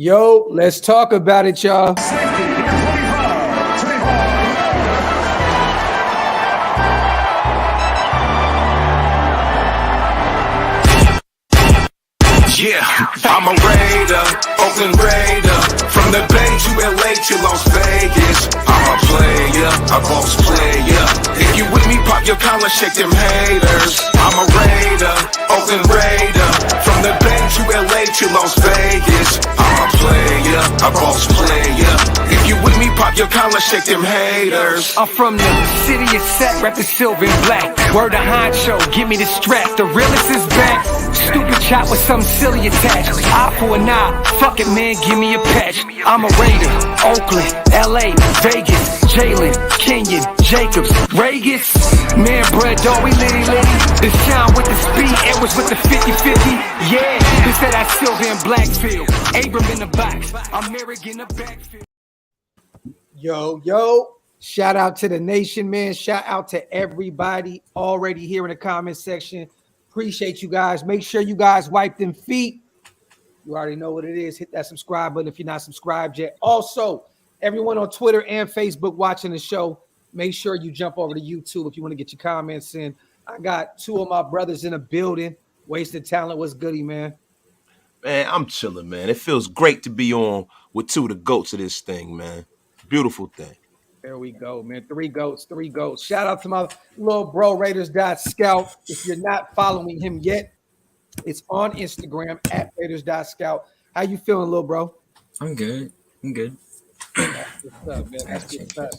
Yo, let's talk about it, y'all. Yeah, I'm a Raider, Oakland Raider. From the Bay to LA to Las Vegas. I'm a player, a boss player. If you with me, pop your collar, shake them haters. I'm a Raider, Oakland Raider. From the Bay to LA to Las Vegas. I'm a player, a boss player. If you with me, pop your collar, shake them haters. I'm from the city of Sac, rapping silver and black. Word of honcho, give me the strap. The realest is back. Stupid chop with some silly attached. Eye for an eye, fuck it man, give me a patch. I'm a Raider, Oakland, LA, Vegas, Jalen, Kenyon, Jacobs, Vegas. Man, bruh, dog, we litty. The shine with the speed, Edwards with the 50-50. Yeah, this that I silver and black field. Abram in the box, I'm Merrick in the backfield. Yo, shout out to the nation, man. Shout out to everybody already here in the comment section. Appreciate you guys. Make sure you guys wipe them feet. You already know what it is. Hit that subscribe button if you're not subscribed yet. Also, everyone on Twitter and Facebook watching the show, make sure you jump over to YouTube if you want to get your comments in. I got two of my brothers in the building. Wasted Talent, what's goody, man? Man, I'm chilling, man. It feels great to be on with two of the goats of this thing, man. Beautiful thing. There we go, man. Three goats. Shout out to my little bro, Raiders.Scout. If you're not following him yet, it's on Instagram at Raiders.Scout. How you feeling, little bro? I'm good. That's what's up, man. That's what's up.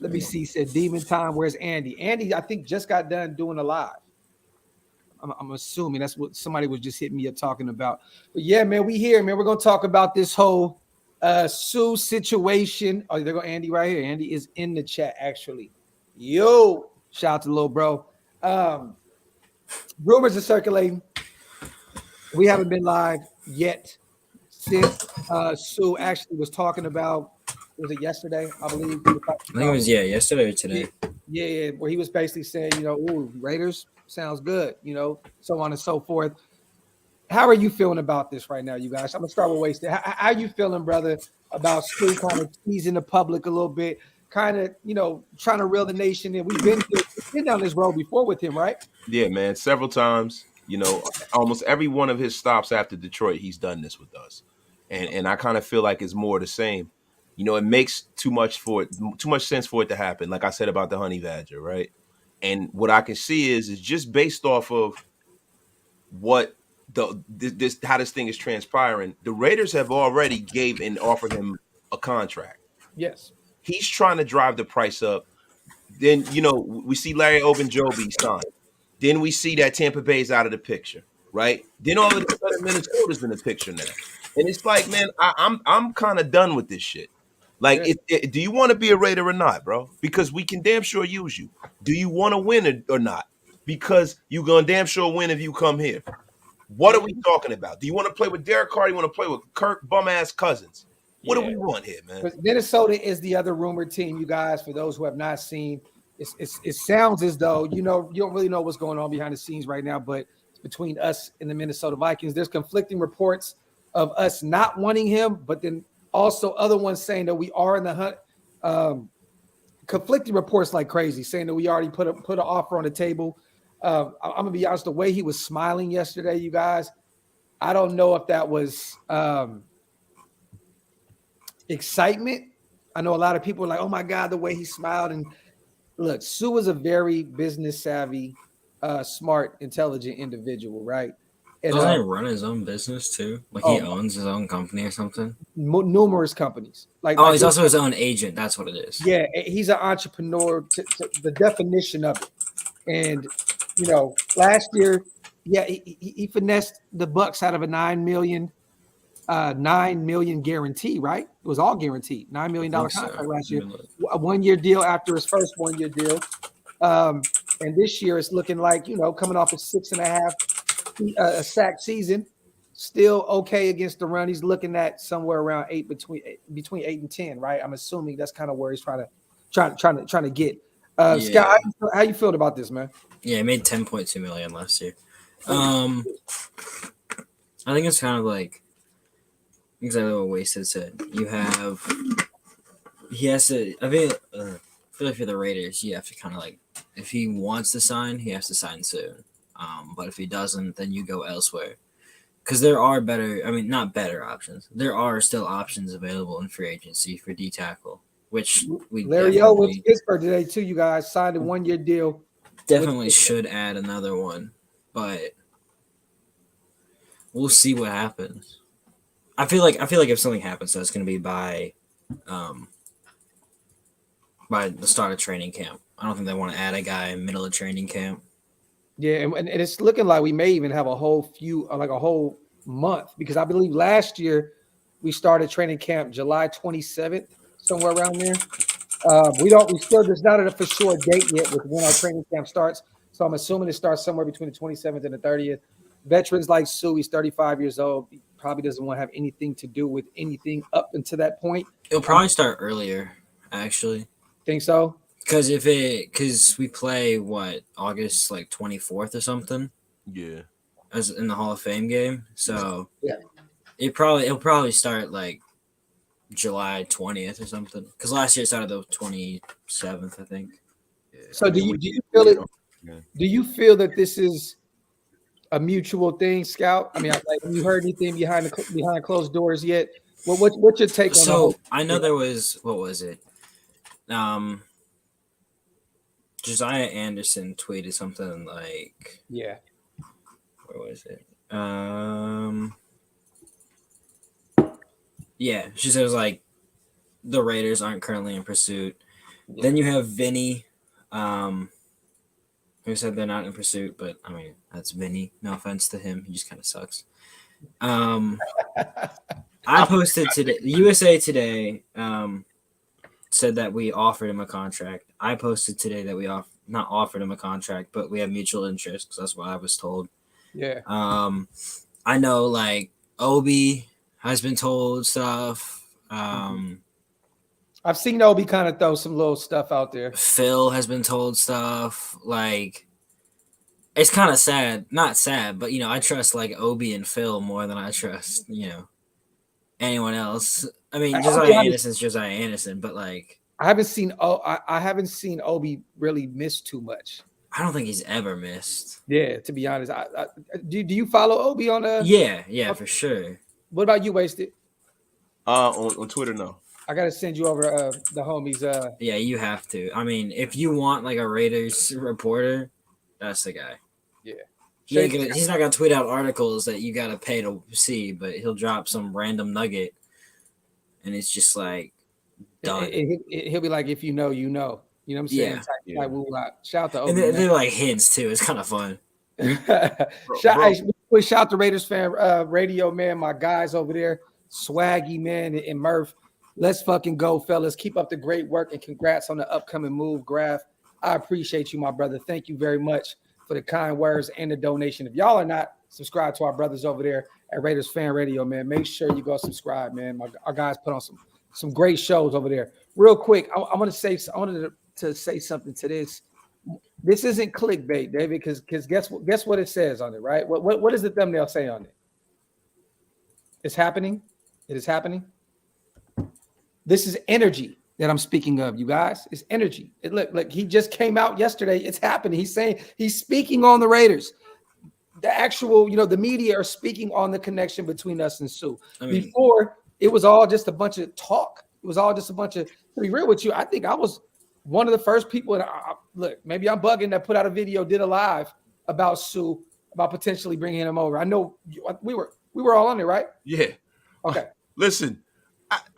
Let me see. He said Demon Time. Where's Andy? Andy, I think, just got done doing a live. I'm assuming that's what somebody was just hitting me up talking about. But yeah, man, we here, man. We're going to talk about this whole Sue situation. Oh, there go Andy right here. Andy is in the chat, actually. Yo, shout out to little bro. Rumors are circulating. We haven't been live yet since Sue actually was talking about, was it yesterday, I believe? I think it was, yesterday or today. Yeah, where he was basically saying, ooh, Raiders sounds good, so on and so forth. How are you feeling about this right now, you guys? I'm going to start with Wasted. How are you feeling, brother, about Sue kind of teasing the public a little bit, kind of, trying to reel the nation in? We've been down this road before with him, right? Yeah, man, several times. Almost every one of his stops after Detroit, he's done this with us. And I kind of feel like it's more the same. It makes too much sense for it to happen, like I said about the Honey Badger, right? And what I can see is just based off of what how this thing is transpiring, the Raiders have already gave and offered him a contract. Yes. He's trying to drive the price up. Then, we see Larry Ogunjobi signed. Then we see that Tampa Bay's out of the picture, right? Then all of a sudden Minnesota's in the picture now. And it's like, man, I'm kind of done with this shit. Like, do you want to be a Raider or not, bro? Because we can damn sure use you. Do you want to win or not? Because you're going to damn sure win if you come here. What are we talking about? Do you want to play with Derek Carr? Do you want to play with Kirk bum-ass Cousins? What do we want here, man? Minnesota is the other rumored team, you guys, for those who have not seen. It sounds as though, you don't really know what's going on behind the scenes right now, but between us and the Minnesota Vikings, there's conflicting reports of us not wanting him, but then also other ones saying that we are in the hunt. Conflicting reports like crazy, saying that we already put an offer on the table. I'm going to be honest, the way he was smiling yesterday, you guys, I don't know if that was excitement. I know a lot of people are like, oh, my God, the way he smiled. And look, Sue is a very business savvy, smart, intelligent individual, right? And, doesn't he run his own business too? Like he owns his own company or something? Numerous companies. He's also his own agent. That's what it is. Yeah, he's an entrepreneur to the definition of it. And, last year, he finessed the Bucks out of a $9 million guarantee, right? It was all guaranteed. $9 million contract last year. A 1-year deal after his first 1-year deal. And this year it's looking like, coming off a 6.5 sack season, still okay against the run. He's looking at somewhere around between 8 and 10, right? I'm assuming that's kind of where he's trying to get. Scott, how you feeling about this, man? Yeah, he made $10.2 million last year. I think it's kind of like, exactly what Wasted said. You have he has to. I mean, for the Raiders, you have to kind of like if he wants to sign, he has to sign soon. But if he doesn't, then you go elsewhere. Because there are better. I mean, not better options. There are still options available in free agency for D tackle, which we Larry O went to Pittsburgh today too. You guys signed a 1-year deal. definitely should add another one, but we'll see what happens. I feel like if something happens, so it's going to be by the start of training camp. I don't think they want to add a guy in middle of training camp. Yeah, and it's looking like we may even have a whole month, because I believe last year we started training camp July 27th, somewhere around there. There's not a for sure date yet with when our training camp starts. So I'm assuming it starts somewhere between the 27th and the 30th. Veterans like Sue, he's 35 years old. He probably doesn't want to have anything to do with anything up until that point. It'll probably start earlier, actually. Think so? Because we play August 24th or something. Yeah. As in the Hall of Fame game. So yeah. It'll probably start July 20th or something. Because last year it started the 27th, I think. Yeah. So do you feel it? Yeah. Do you feel that this is a mutual thing, Scout? I mean, have you heard anything behind closed doors yet? What's your take on that? So I know there was, what was it? Josiah Anderson tweeted something like, yeah. Where was it? Yeah, she says the Raiders aren't currently in pursuit. Yeah. Then you have Vinny, who said they're not in pursuit, but I mean that's Vinny. No offense to him, he just kind of sucks. I posted today. USA Today said that we offered him a contract. I posted today that we not offered him a contract, but we have mutual interest because that's what I was told. Yeah. I know Obi has been told stuff. I've seen Obi kind of throw some little stuff out there. Phil has been told stuff. It's kind of sad. Not sad, but I trust Obi and Phil more than I trust, anyone else. I mean, Josiah Anderson's Josiah Anderson, but I haven't seen Obi really miss too much. I don't think he's ever missed. Yeah, to be honest. Do you follow Obi on Yeah, for sure. What about you, Wasted? On Twitter, no. I gotta send you over the homies. Yeah, you have to. I mean, if you want a Raiders reporter, that's the guy. Yeah. He's not gonna tweet out articles that you gotta pay to see, but he'll drop some random nugget, and it's just done. He'll be like, if you know, you know. You know what I'm saying? Yeah. Shout to Obi. And they're hints too. It's kind of fun. Shout to Raiders fan radio, man. My guys over there, Swaggy, man, and Murph. Let's fucking go, fellas. Keep up the great work, and congrats on the upcoming move, Graphk. I appreciate you, my brother. Thank you very much for the kind words and the donation. If y'all are not subscribed to our brothers over there at Raiders Fan Radio, man, make sure you go subscribe, man. Our guys put on some great shows over there. Real quick, I wanted to say something to this. This isn't clickbait, David, because guess what it says on it, right? What does the thumbnail say on it? It's happening. It is happening. This is energy that I'm speaking of, you guys. It's energy. Look, he just came out yesterday. It's happening. He's speaking on the Raiders. The actual, the media are speaking on the connection between us and Sue. Before, it was all just a bunch of talk. It was all just a bunch of, to be real with you, I think I was one of the first people that, look, maybe I'm bugging, that put out a video, did a live about Sue, about potentially bringing him over. I know we were all on there, right? Yeah. Okay. Listen,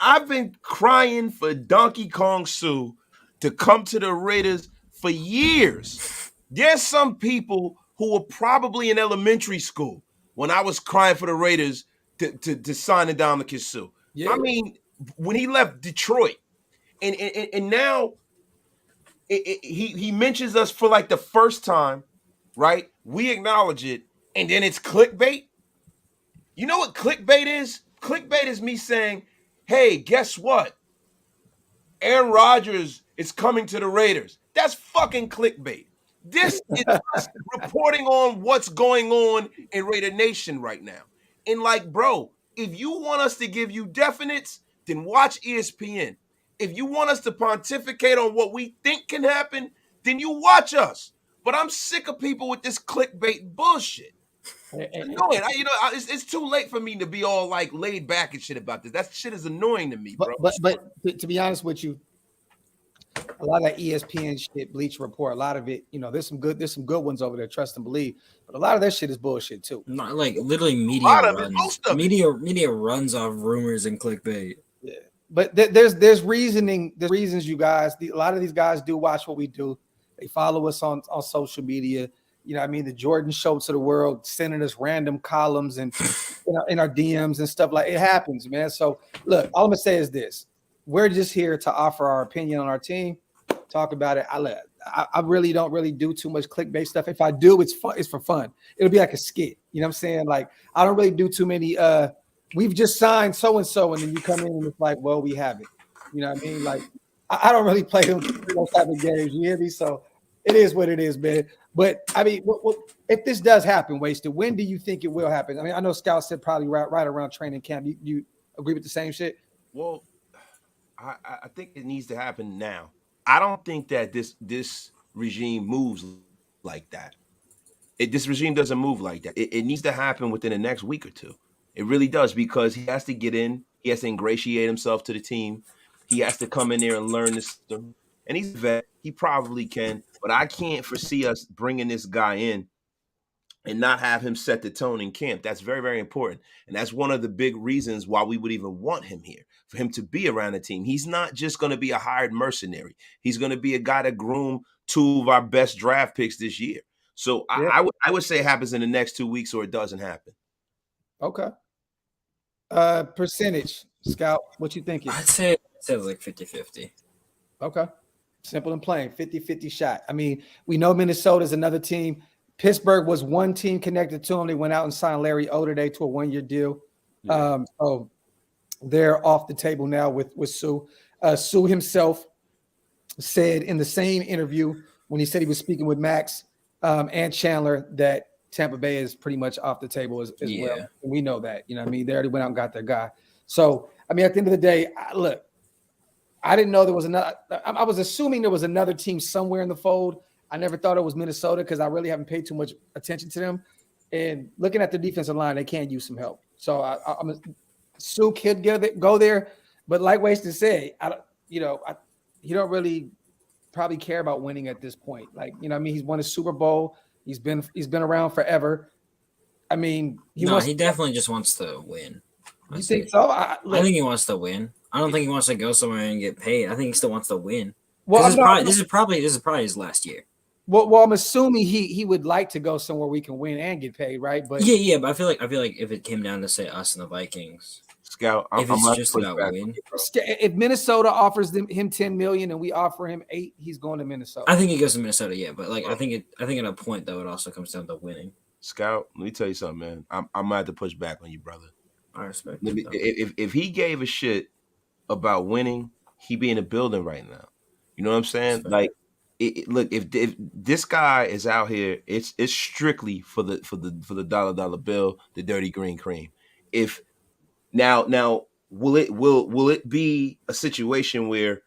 I've been crying for Donkey Kong Sue to come to the Raiders for years. There's some people who were probably in elementary school when I was crying for the Raiders to sign Ndamukong Suh. Yeah. I mean, when he left Detroit, and now he mentions us for the first time, right? We acknowledge it, and then it's clickbait. You know what clickbait is? Clickbait is me saying, hey, guess what? Aaron Rodgers is coming to the Raiders. That's fucking clickbait. This is us reporting on what's going on in Raider Nation right now. And bro, If you want us to give you definites, then watch ESPN. If you want us to pontificate on what we think can happen, then you watch us. But I'm sick of people with this clickbait bullshit. It's annoying. It's too late for me to be all like laid back and shit about this. That shit is annoying to me, bro. But to be honest with you, a lot of that ESPN shit, Bleacher Report, a lot of it, there's some good ones over there, trust and believe. But a lot of that shit is bullshit too. Not like literally media runs. Media runs off rumors and clickbait. Yeah. But there's reasoning, there's reasons, you guys. A lot of these guys do watch what we do. They follow us on social media. The Jordan Schultz of the world sending us random columns and in our DMs and stuff like it happens, man. So look, all I'm gonna say is this: we're just here to offer our opinion on our team, talk about it. I really don't do too much clickbait stuff. If I do, it's fun. It's for fun. It'll be like a skit. You know what I'm saying? Like I don't really do too many. We've just signed so and so, and then you come in and it's like, well, we have it. You know what I mean? Like I don't really play those type of games. You hear me? So it is what it is, man. But I mean, if this does happen, Wasted, when do you think it will happen? I mean, I know Scout said probably right around training camp. You agree with the same shit? Well, I think it needs to happen now. I don't think that this regime moves like that. This regime doesn't move like that. It needs to happen within the next week or two. It really does, because he has to get in. He has to ingratiate himself to the team. He has to come in there and learn the system. And he's a vet. He probably can. But I can't foresee us bringing this guy in and not have him set the tone in camp. That's very, very important. And that's one of the big reasons why we would even want him here, for him to be around the team. He's not just going to be a hired mercenary. He's going to be a guy that groomed two of our best draft picks this year. So yeah. I would say it happens in the next 2 weeks, or it doesn't happen. Okay. Percentage, Scout, what you thinking? I'd say it's like 50-50. Okay. Simple and plain, 50-50 shot. I mean, we know Minnesota's another team. Pittsburgh was one team connected to him. They went out and signed Larry Oderday to a 1-year deal. Yeah. So they're off the table now with Sue. Sue himself said in the same interview when he said he was speaking with Max and Chandler that Tampa Bay is pretty much off the table as well. And we know that. You know what I mean? They already went out and got their guy. So, I mean, at the end of the day, look, I didn't know there was another. I was assuming there was another team somewhere in the fold. I never thought it was Minnesota because I really haven't paid too much attention to them. And looking at the defensive line, they can use some help. So Sue could go there, but like Wasted said, he don't really probably care about winning at this point. Like, you know what I mean? He's won a Super Bowl. He's been around forever. I mean, he definitely just wants to win. You think so? I think he wants to win. I don't think he wants to go somewhere and get paid. I think he still wants to win. Well, this is probably his last year. Well, I'm assuming he would like to go somewhere we can win and get paid, right? But yeah. But I feel like if it came down to say us and the Vikings, Scout, if it's just about win. If Minnesota offers him $10 million and we offer him $8 million, he's going to Minnesota. I think he goes to Minnesota, yeah. But I think at a point though, it also comes down to winning. Scout, let me tell you something, man. I'm gonna have to push back on you, brother. I respect it. If he gave a shit about winning, he'd be in the building right now. You know what I'm saying? Like, look, if this guy is out here, it's strictly for the dollar bill, the dirty green cream. If now will it be a situation where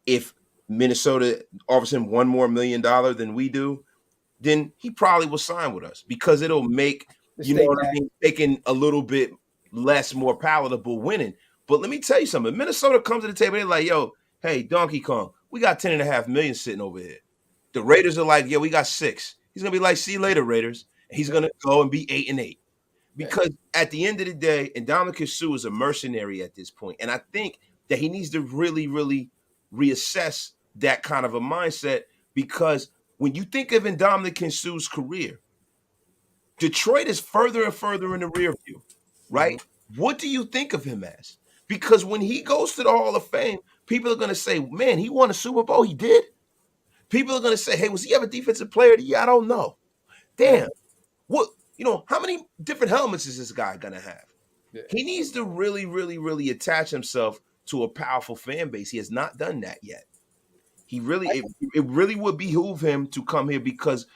if Minnesota offers him $1 more million than we do, then he probably will sign with us because it'll make taking a little bit less more palatable winning. But let me tell you something. Minnesota comes to the table, they're like, yo, hey, Donkey Kong, we got $10.5 million sitting over here. The Raiders are like, yeah, we got 6. He's gonna be like, see you later, Raiders. And he's gonna go and be 8-8. Because at the end of the day, Ndamukong Suh is a mercenary at this point. And I think that he needs to really, really reassess that kind of a mindset, because when you think of Ndamukong Suh's career, Detroit is further and further in the rear view, right? Mm-hmm. What do you think of him as? Because when he goes to the Hall of Fame, people are going to say, man, he won a Super Bowl. He did. People are going to say, hey, was he ever Defensive Player of the Year? I don't know. Damn. What, how many different helmets is this guy going to have? Yeah. He needs to really, really, really attach himself to a powerful fan base. He has not done that yet. He really, it really would behoove him to come here, because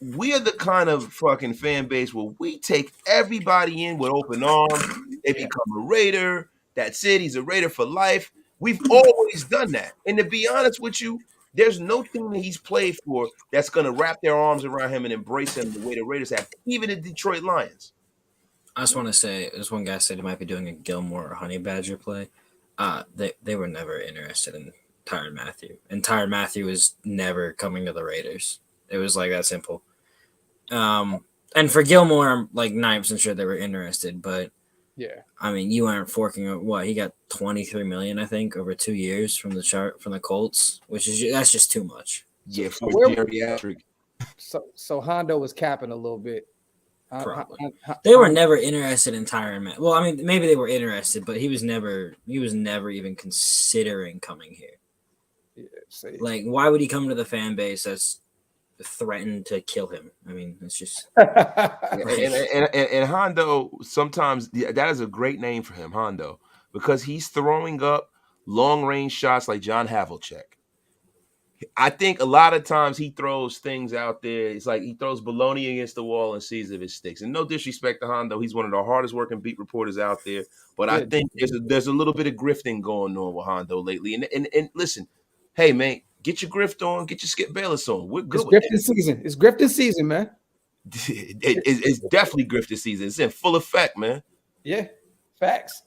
we are the kind of fucking fan base where we take everybody in with open arms. They become a Raider. That's it. He's a Raider for life. We've always done that. And to be honest with you, there's no team that he's played for that's going to wrap their arms around him and embrace him the way the Raiders have, even the Detroit Lions. I just want to say, there's one guy said he might be doing a Gilmore or Honey Badger play. They were never interested in Tyrann Mathieu. And Tyrann Mathieu was never coming to the Raiders. It was like that simple. And for Gilmore, I'm like 9% sure they were interested, but Yeah. I mean, you aren't forking what he got $23 million, I think, over 2 years from the Colts, that's just too much. Yeah, for geriatric. So Hondo was capping a little bit. Probably. They were never interested in Tyrann Mathieu. Well, I mean, maybe they were interested, but he was never even considering coming here. Yeah, like, why would he come to the fan base that's threatened to kill him? I mean, it's just and Hondo, sometimes that is a great name for him, Hondo, because he's throwing up long range shots like John Havlicek. I think a lot of times he throws things out there. It's like he throws baloney against the wall and sees if it sticks. And no disrespect to Hondo, he's one of the hardest working beat reporters out there. But I think there's a little bit of grifting going on with Hondo lately. And listen, hey man, get your grift on, get your Skip Bayless on. We're good. It's grifting season. It's grifting season, man. It's definitely grifting season. It's in full effect, man. Yeah, facts.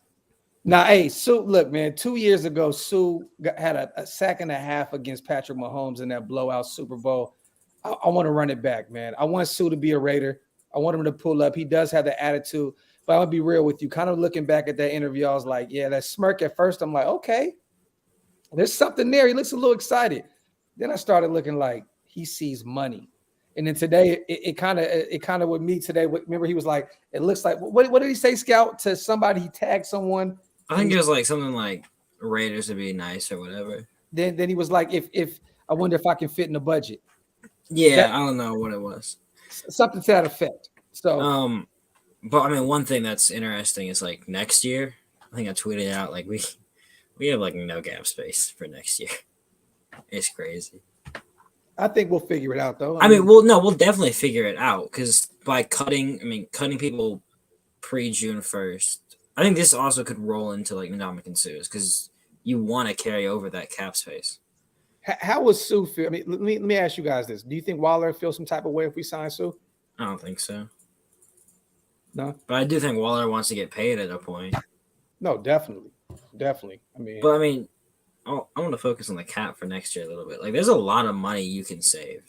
Now, hey, Sue, look, man, 2 years ago, Sue had a sack and a half against Patrick Mahomes in that blowout Super Bowl. I want to run it back, man. I want Sue to be a Raider. I want him to pull up. He does have the attitude, but I'm going to be real with you. Kind of looking back at that interview, I was like, yeah, that smirk at first, I'm like, okay, there's something there. He looks a little excited. Then I started looking like he sees money. And then today, it kind of with me today. Remember, he was like, it looks like, what did he say, Scout, to somebody? He tagged someone. I think it was like something like Raiders would be nice or whatever. Then he was like, if I wonder if I can fit in the budget. Yeah, I don't know what it was. Something to that effect. So, but I mean, one thing that's interesting is like next year. I think I tweeted out like we have like no cap space for next year. It's crazy. I think we'll figure it out though. I mean, we'll definitely figure it out because by cutting people pre-June 1st. I think this also could roll into like Ndamukong Suh's because you want to carry over that cap space. How was Sue feel? I mean, let me ask you guys this: do you think Waller feels some type of way if we sign Sue? I don't think so. No, but I do think Waller wants to get paid at a point. No, definitely. I mean, I want to focus on the cap for next year a little bit. Like, there's a lot of money you can save.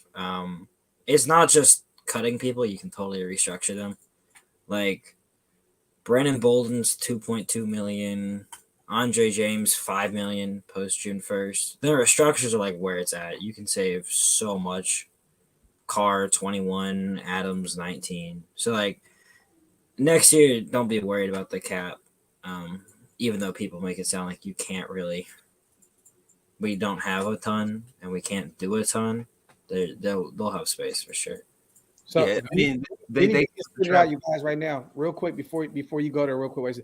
It's not just cutting people; you can totally restructure them. Like, Brandon Bolden's $2.2 million, Andre James $5 million post June 1st. The restructures are like where it's at. You can save so much. Carr 21, Adams 19. So like next year, don't be worried about the cap. Even though people make it sound like you can't really. We don't have a ton and we can't do a ton. They'll have space for sure. So yeah, I mean, they figure it out, you guys, right now, real quick before you go there, real quick.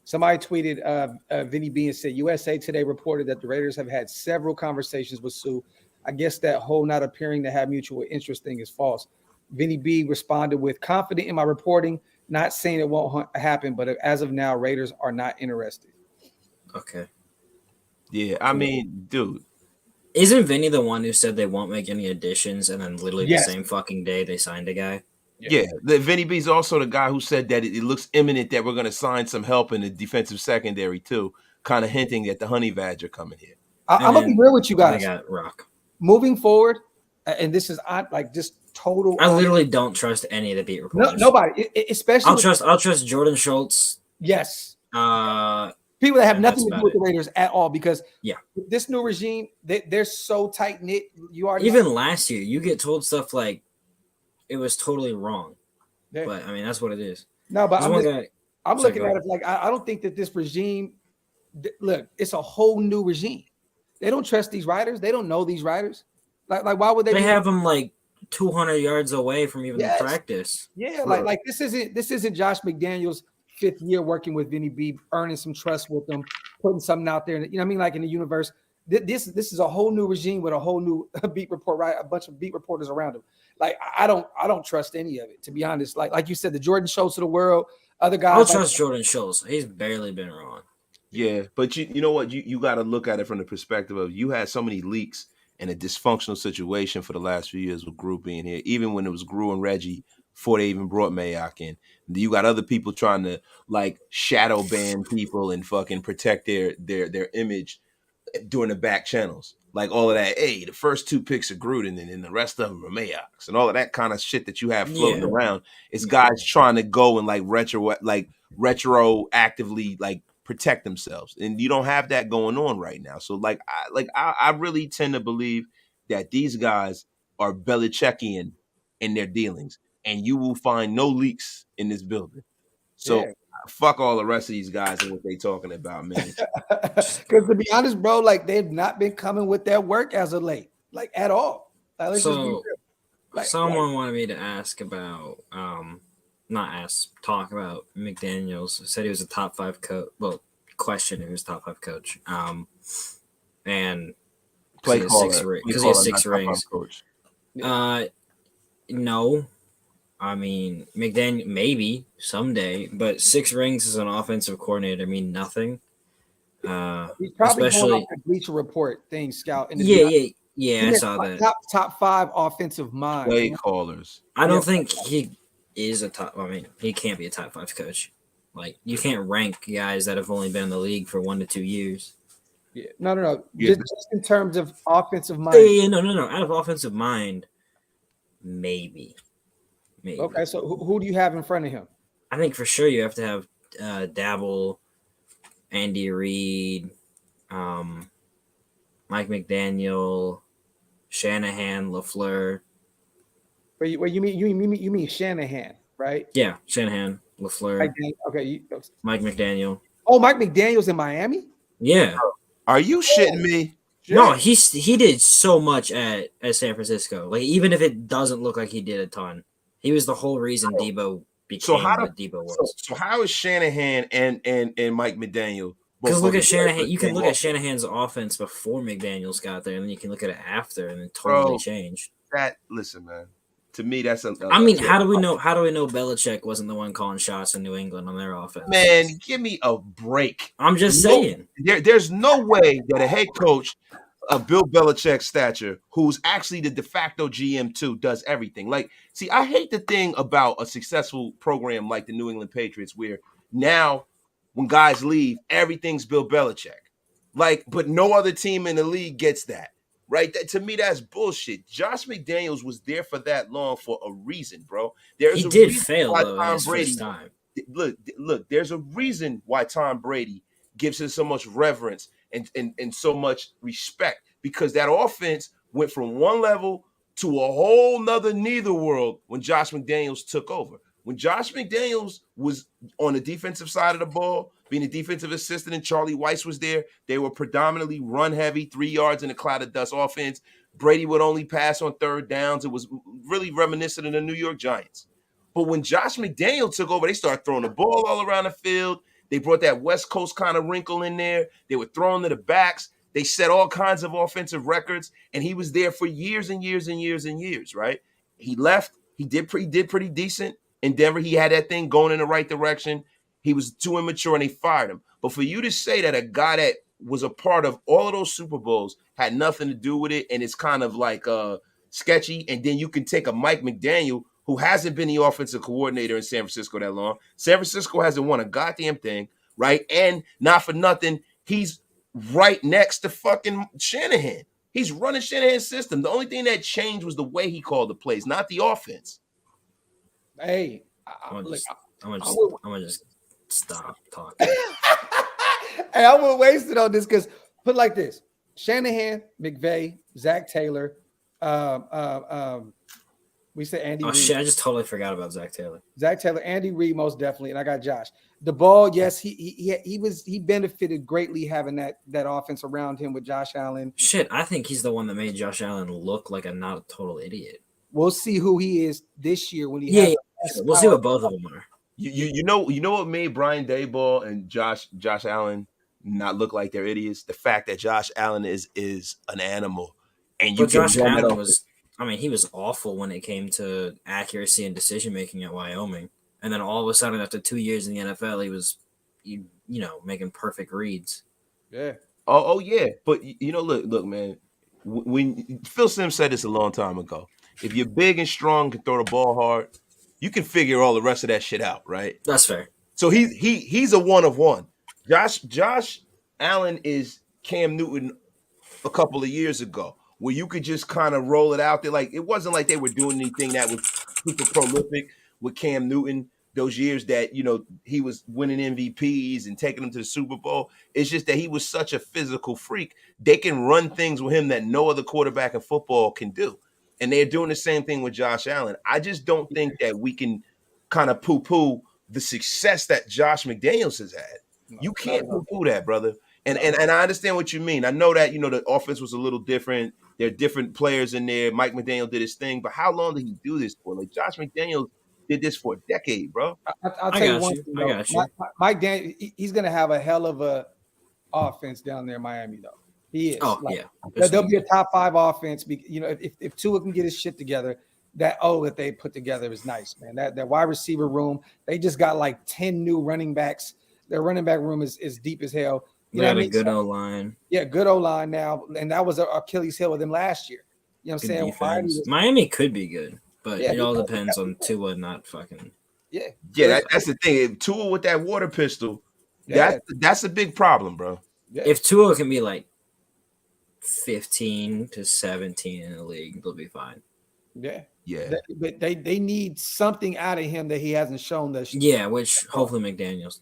Somebody tweeted, Vinny B and said, USA Today reported that the Raiders have had several conversations with Sue. I guess that whole not appearing to have mutual interest thing is false. Vinny B responded with, confident in my reporting, not saying it won't happen, but as of now, Raiders are not interested. Okay. Yeah, I mean, dude. Isn't Vinny the one who said they won't make any additions and then literally the same fucking day they signed a guy? Yeah. Vinny B is also the guy who said that it looks imminent that we're going to sign some help in the defensive secondary too, kind of hinting at the Honey Badger coming here. I'm going to be real with you guys. I got Rock. Moving forward, and this is like just total. I literally don't trust any of the beat reporters. Nobody, especially. I'll trust Jordan Schultz. Yes. People that have nothing to do with the Raiders at all, because with this new regime, they're so tight knit. You are even last year, you get told stuff like it was totally wrong. Yeah. But I mean, that's what it is. No, but I'm looking at it like I don't think that this regime. Look, it's a whole new regime. They don't trust these riders. They don't know these riders. Like why would they? They have them like 200 yards away from even the practice. Yeah, like this isn't Josh McDaniels' 5th year working with Vinny B, earning some trust with them, putting something out there. You know what I mean? Like in the universe, this is a whole new regime with a whole new beat report, right? A bunch of beat reporters around him. Like I don't trust any of it, to be honest. Like you said, the Jordan Schultz of the world, other guys. I'll trust Jordan Schultz. He's barely been wrong. Yeah, but you know what? You got to look at it from the perspective of you had so many leaks and a dysfunctional situation for the last few years with Gru being here. Even when it was Gru and Reggie before they even brought Mayock in, you got other people trying to like shadow ban people and fucking protect their image during the back channels. Like all of that, hey, the first 2 picks are Gruden and then the rest of them are Mayock's and all of that kind of shit that you have floating around. It's guys trying to go and like retroactively like protect themselves. And you don't have that going on right now. So I really tend to believe that these guys are Belichickian in their dealings, and you will find no leaks in this building. So fuck all the rest of these guys and what they talking about, man. Because to be honest, bro, like they've not been coming with their work as of late, like at all. Like, let's just be real. Someone wanted me to ask about, talk about McDaniels. Said he was a top 5 coach. Well, question if he was top 5 coach. And Play because he has 6 rings. Coach. No. I mean, McDaniel maybe someday, but 6 rings as an offensive coordinator mean nothing. He's probably especially going off the Bleacher Report thing, Scout. Yeah, I saw that. Top 5 offensive mind. Play callers. I don't think he is a top. I mean, he can't be a top 5 coach. Like, you can't rank guys that have only been in the league for 1 to 2 years. Yeah, no. Yeah. Just in terms of offensive mind. No. Out of offensive mind, maybe. Okay, so who do you have in front of him? I think for sure you have to have Dabble, Andy Reid, Mike McDaniel, Shanahan, LaFleur. Wait, you mean Shanahan, right? Yeah, Shanahan, LaFleur. Mike McDaniel. Oh, Mike McDaniel's in Miami? Yeah. Are you shitting me? No, he did so much at San Francisco. Like, even if it doesn't look like he did a ton, he was the whole reason Debo became what Debo was. So how is Shanahan and Mike McDaniel? Because look at Shanahan. You can look at Shanahan's offense before McDaniels got there, and then you can look at it after, and it totally changed. Listen, man. To me, that's I mean, how do we know Belichick wasn't the one calling shots in New England on their offense? Man, give me a break. I'm just saying. There's no way that a head coach of Bill Belichick's stature, who's actually the de facto GM too, does everything. Like, see, I hate the thing about a successful program like the New England Patriots, where now when guys leave, everything's Bill Belichick. Like, but no other team in the league gets that. Right? To me, that's bullshit. Josh McDaniels was there for that long for a reason, bro. He did fail, though, in his first time. Look, there's a reason why Tom Brady gives him so much reverence and so much respect, because that offense went from one level to a whole nother neither world when Josh McDaniels took over. When Josh McDaniels was on the defensive side of the ball, being a defensive assistant, and Charlie Weiss was there, they were predominantly run-heavy, 3 yards in a cloud of dust offense. Brady would only pass on third downs. It was really reminiscent of the New York Giants. But when Josh McDaniel took over, they started throwing the ball all around the field. They brought that West Coast kind of wrinkle in there. They were throwing to the backs. They set all kinds of offensive records, and he was there for years and years and years and years, right? He left. He did pretty decent in Denver. He had that thing going in the right direction. He was too immature, and they fired him. But for you to say that a guy that was a part of all of those Super Bowls had nothing to do with it, and it's kind of like sketchy, and then you can take a Mike McDaniel who hasn't been the offensive coordinator in San Francisco that long. San Francisco hasn't won a goddamn thing, right? And not for nothing, he's right next to fucking Shanahan. He's running Shanahan's system. The only thing that changed was the way he called the plays, not the offense. Hey, I'm gonna just stop talking. Hey, I won't waste it on this because put it like this: Shanahan, McVay, Zach Taylor, we said Andy. Oh Reid. shit! I just totally forgot about Zach Taylor. Zach Taylor, Andy Reid, most definitely, and I got Josh. The ball, yes, he benefited greatly having that offense around him with Josh Allen. Shit, I think he's the one that made Josh Allen look like a not a total idiot. We'll see who he is this year when he. Yeah, we'll see what both of them are. You know what made Brian Daboll and Josh Allen not look like they're idiots? The fact that Josh Allen is an animal, and you Josh Allen was I mean, he was awful when it came to accuracy and decision making at Wyoming, and then all of a sudden, after 2 years in the NFL, he was, making perfect reads. Yeah. Oh yeah, but look, man. When Phil Simms said this a long time ago, if you're big and strong, can throw the ball hard, you can figure all the rest of that shit out, right? That's fair. So he's a one of one. Josh Allen is Cam Newton a couple of years ago, where you could just kind of roll it out there. Like it wasn't like they were doing anything that was super prolific with Cam Newton those years that he was winning MVPs and taking them to the Super Bowl. It's just that he was such a physical freak. They can run things with him that no other quarterback in football can do. And they're doing the same thing with Josh Allen. I just don't think that we can kind of poo-poo the success that Josh McDaniels has had. You can't poo-poo that, brother. And I understand what you mean. I know that, the offense was a little different. There are different players in there. Mike McDaniel did his thing. But how long did he do this for? Like, Josh McDaniels did this for a decade, bro. I'll tell you one thing, I got you. Mike Daniel, he's going to have a hell of a offense down there in Miami, though. He is. Oh, like, yeah. There'll be a top 5 offense. If Tua can get his shit together, that they put together is nice, man. That wide receiver room, they just got like 10 new running backs. Their running back room is deep as hell. You got a good O-line. Yeah, good O-line now. And that was an Achilles heel with them last year. You know what I'm saying? Miami could be good, but it all depends on Tua not fucking. Yeah. Yeah, that's the thing. If Tua with that water pistol, that's a big problem, bro. Yeah. If Tua can be like 15 to 17 in the league, they'll be fine. Yeah. Yeah. But they need something out of him that he hasn't shown this year. Yeah, which hopefully McDaniels.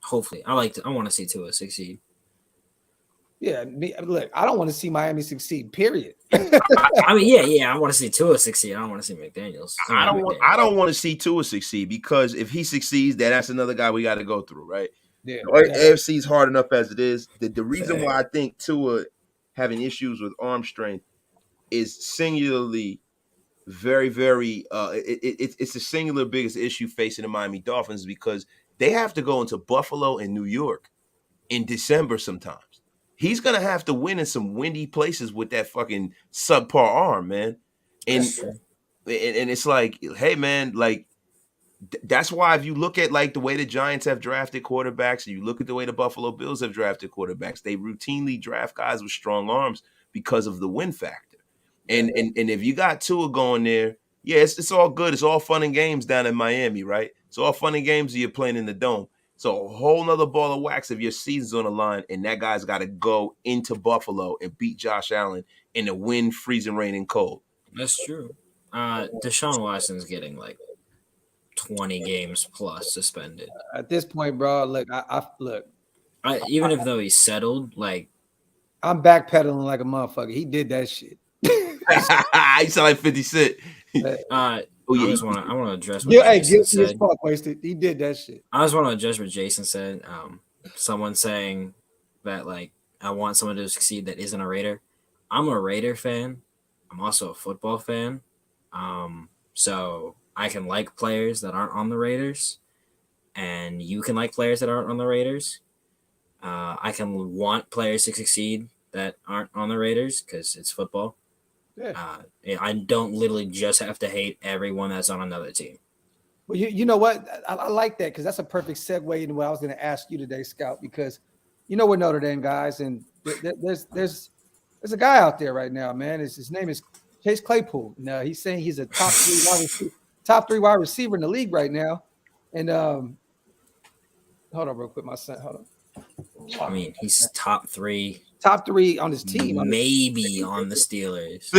Hopefully. I want to see Tua succeed. Yeah, look, I don't want to see Miami succeed, period. I mean, I want to see Tua succeed. I don't want to see McDaniels. I don't want to see Tua succeed, because if he succeeds, that's another guy we got to go through, right? Yeah. AFC is hard enough as it is. The reason why I think Tua having issues with arm strength is singularly very, very it's the singular biggest issue facing the Miami Dolphins, because they have to go into Buffalo and New York in December sometimes. He's going to have to win in some windy places with that fucking subpar arm, man. And it's like, hey, man, like, that's why if you look at like the way the Giants have drafted quarterbacks, and you look at the way the Buffalo Bills have drafted quarterbacks, they routinely draft guys with strong arms because of the win factor. And if you got Tua going there, it's all good. It's all fun and games down in Miami, right? It's all fun and games if you're playing in the dome. So a whole nother ball of wax if your season's on the line, and that guy's got to go into Buffalo and beat Josh Allen in the wind, freezing rain, and cold. That's true. Deshaun Watson's getting like 20 games plus suspended. At this point, bro, look, Even if though he's settled, like, I'm backpedaling like a motherfucker. He did that shit. He sound like 50 Cent. I want to address what Jason said. Wasted. He did that shit. I just want to address what Jason said. Someone saying that, like, I want someone to succeed that isn't a Raider. I'm a Raider fan. I'm also a football fan. So I can like players that aren't on the Raiders, and you can like players that aren't on the Raiders. I can want players to succeed that aren't on the Raiders because it's football. Yeah. I don't literally just have to hate everyone that's on another team. Well, you know what? I like that, because that's a perfect segue into what I was going to ask you today, Scout, because we're Notre Dame guys, and there's a guy out there right now, man. His name is Chase Claypool. Now he's saying he's a top three wide receiver in the league right now. And hold on real quick, my son. Hold on. I mean, he's top three on his team. Maybe on the Steelers.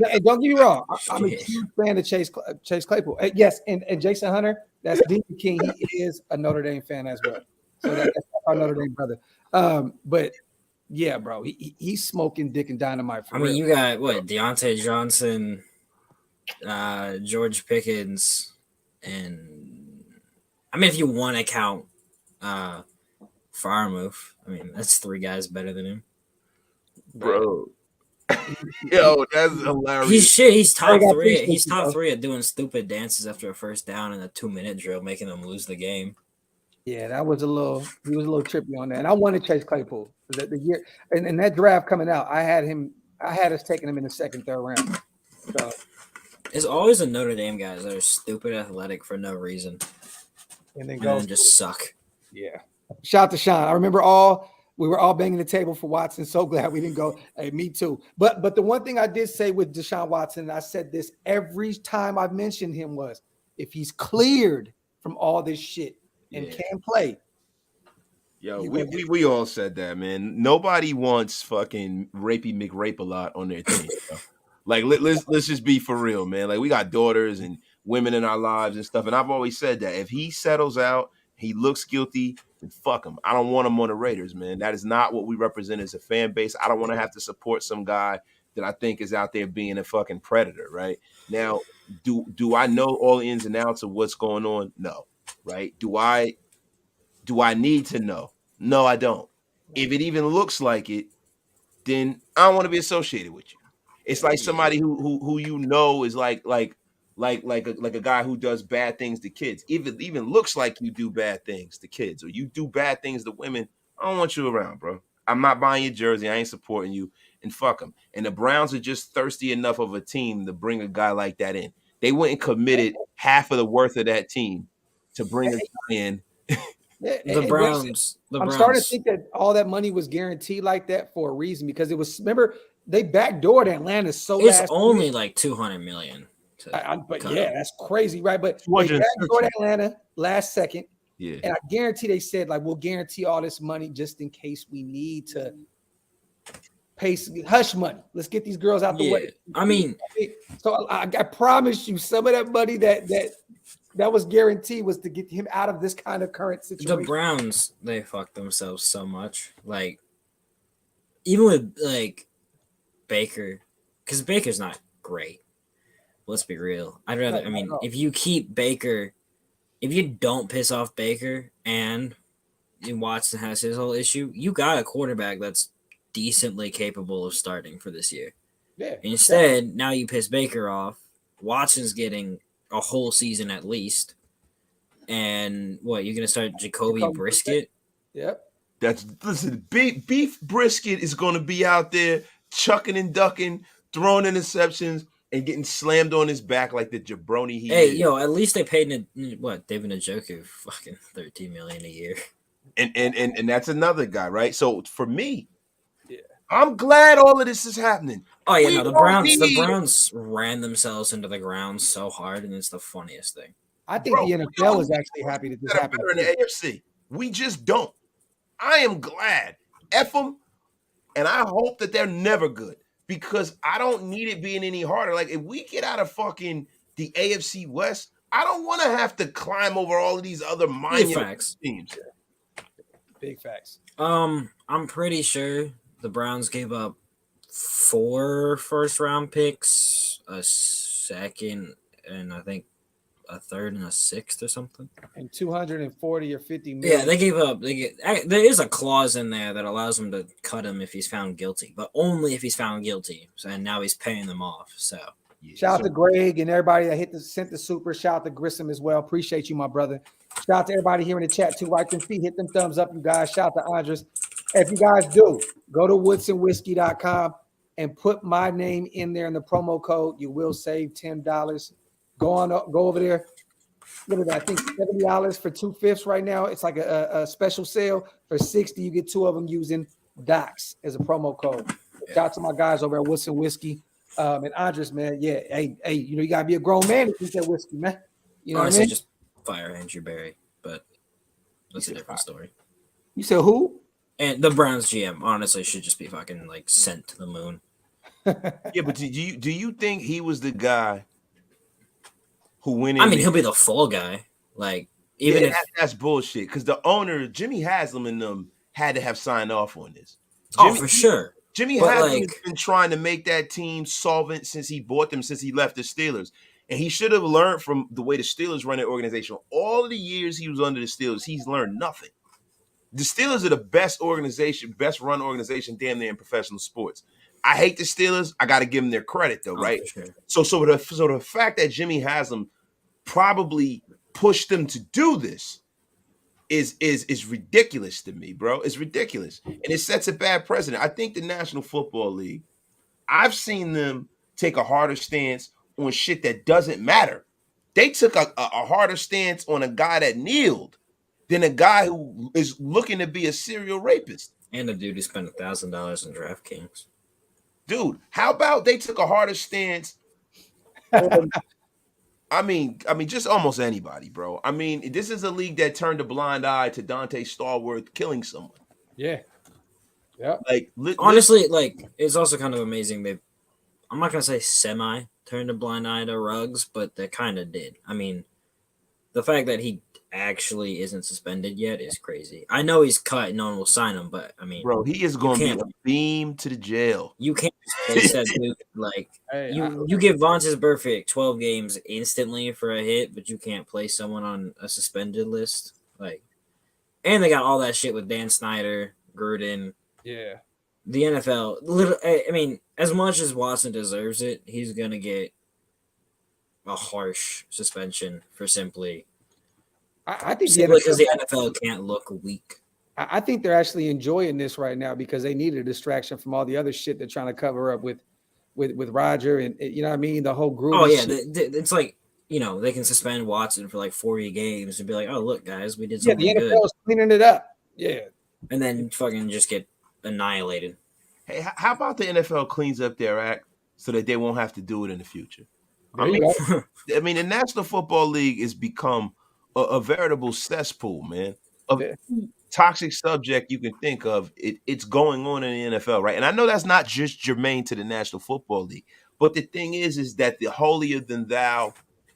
Hey, don't get me wrong. I'm a huge fan of Chase Claypool. Yes, and Jason Hunter, that's Dean King. He is a Notre Dame fan as well. So that's our Notre Dame brother. But yeah, bro, he's smoking dick and dynamite. Real. You got what? Deontay Johnson, George Pickens, and if you want to count Farmouth, that's 3 guys better than him, bro. Yo, that's hilarious. He's top 3. He's top 3 at doing stupid dances after a first down in a 2-minute drill, making them lose the game. Yeah, he was a little trippy on that. And I wanted Chase Claypool. The year and that draft coming out, I had him I had us taking him in the second, third round. So, It's always the Notre Dame guys that are stupid athletic for no reason and then and go. then just suck. Yeah. Shout out to Sean. I remember we were all banging the table for Watson. So glad we didn't go. Hey, me too. But the one thing I did say with Deshaun Watson, and I said this every time I mentioned him, was if he's cleared from all this shit and can play. Yo, we all said that, man. Nobody wants fucking Rapey McRape-a-lot on their team. Bro. Like let's just be for real, man. Like we got daughters and women in our lives and stuff. And I've always said that if he settles out, he looks guilty, then fuck him. I don't want him on the Raiders, man. That is not what we represent as a fan base. I don't want to have to support some guy that I think is out there being a fucking predator, right? Now, do I know all the ins and outs of what's going on? No, right? Do I need to know? No, I don't. If it even looks like it, then I don't want to be associated with you. It's like somebody who you know is like a guy who does bad things to kids. Even looks like you do bad things to kids, or you do bad things to women. I don't want you around, bro. I'm not buying your jersey. I ain't supporting you. And fuck them. And the Browns are just thirsty enough of a team to bring a guy like that in. They wouldn't committed half of the worth of that team to bring a guy in. The Browns. I'm starting to think that all that money was guaranteed like that for a reason, because it was, remember, they backdoored Atlanta so it's last only year. like $200 million. But yeah, that's crazy, right? But they 260. backdoored Atlanta last second. Yeah. And I guarantee they said, like, we'll guarantee all this money just in case we need to pay some hush money. Let's get these girls out the way. I mean, so I promise you, some of that money that was guaranteed was to get him out of this kind of current situation. the Browns, they fucked themselves so much. Like, even with like Baker, because Baker's not great. Let's be real. I'd rather, I mean, if you keep Baker, if you don't piss off Baker and Watson has his whole issue, you got a quarterback that's decently capable of starting for this year. Yeah. Instead, now you piss Baker off. Watson's getting a whole season at least. And what, you're going to start Jacoby Brisket? Yep. Listen, beef Brisket is going to be out there chucking and ducking, throwing interceptions, and getting slammed on his back like the jabroni he is. Yo, at least they paid David Njoku fucking $13 million a year. And that's another guy, right? So for me, I'm glad all of this is happening. Oh yeah, the Browns ran themselves into the ground so hard, and it's the funniest thing. I think the NFL is actually happy that this happened. Better in the AFC. We just don't. I am glad. F them, and I hope that they're never good, because I don't need it being any harder. Like, if we get out of fucking the AFC West, I don't want to have to climb over all of these other minor teams. Big facts. I'm pretty sure the Browns gave up 4 first-round picks, a second, and I think a third and a sixth or something. And 240 or 50 million. Yeah, they gave up. There is a clause in there that allows him to cut him if he's found guilty, but only if he's found guilty. And now he's paying them off. So shout out to Greg and everybody that sent the super. Shout out to Grissom as well. Appreciate you, my brother. Shout out to everybody here in the chat too. Like them feet, hit them thumbs up, you guys. Shout out to Andres. If you guys do, go to woodsandwhiskey.com and put my name in there in the promo code. You will save $10. Go over there. What is that? I think $70 for 2/5 right now. It's like a special sale. For $60, you get 2 of them using Docs as a promo code. Shout out to my guys over at Woods and Whiskey. And Andres, man, yeah, hey, you gotta be a grown man to drink that whiskey, man. You know what I mean? Just fire Andrew Berry, but that's a different story. You said who? And the Browns GM honestly should just be fucking like sent to the moon. Yeah, but do you think he was the guy who went in? I mean, he'll be the fall guy. Like, even if that's bullshit, because the owner, Jimmy Haslam, and them had to have signed off on this. For sure. Jimmy Haslam has been trying to make that team solvent since he bought them, since he left the Steelers. And he should have learned from the way the Steelers run their organization. All the years he was under the Steelers, he's learned nothing. The Steelers are the best organization, best run organization damn near in professional sports. I hate the Steelers. I got to give them their credit, though, right? Sure. So the fact that Jimmy Haslam probably pushed them to do this is ridiculous to me, bro. It's ridiculous, and it sets a bad precedent. I think the National Football League, I've seen them take a harder stance on shit that doesn't matter. They took a harder stance on a guy that kneeled than a guy who is looking to be a serial rapist. And a dude who spent $1,000 in DraftKings. Dude, how about they took a harder stance on, I mean, just almost anybody, bro. I mean, this is a league that turned a blind eye to Dante Stallworth killing someone. Yeah. Yep. Like, honestly, like, it's also kind of amazing. I'm not gonna say semi turned a blind eye to Ruggs, but they kind of did. I mean, the fact that he actually isn't suspended yet is crazy. I know he's cut and no one will sign him, but I mean, bro, he is going to be a beam to the jail. You can't place that dude. Like, Hey, you give Vontaze Burfict 12 games instantly for a hit, but you can't place someone on a suspended list. Like, and they got all that shit with Dan Snyder, Gruden. Yeah. The NFL, I mean, as much as Watson deserves it, he's going to get a harsh suspension for simply I think because the NFL can't look weak. I think they're actually enjoying this right now because they need a distraction from all the other shit they're trying to cover up with Roger and you know what I mean, the whole group. Oh yeah, it's like, you know, they can suspend Watson for like 40 games and be like, oh look guys, we did something good. The NFL is cleaning it up. Yeah, and then fucking just get annihilated. Hey, how about the NFL cleans up their act so that they won't have to do it in the future? I mean, the National Football League has become a veritable cesspool, man, of toxic subject you can think of. It's going on in the NFL, right? And I know that's not just germane to the National Football League, but the thing is that the holier than thou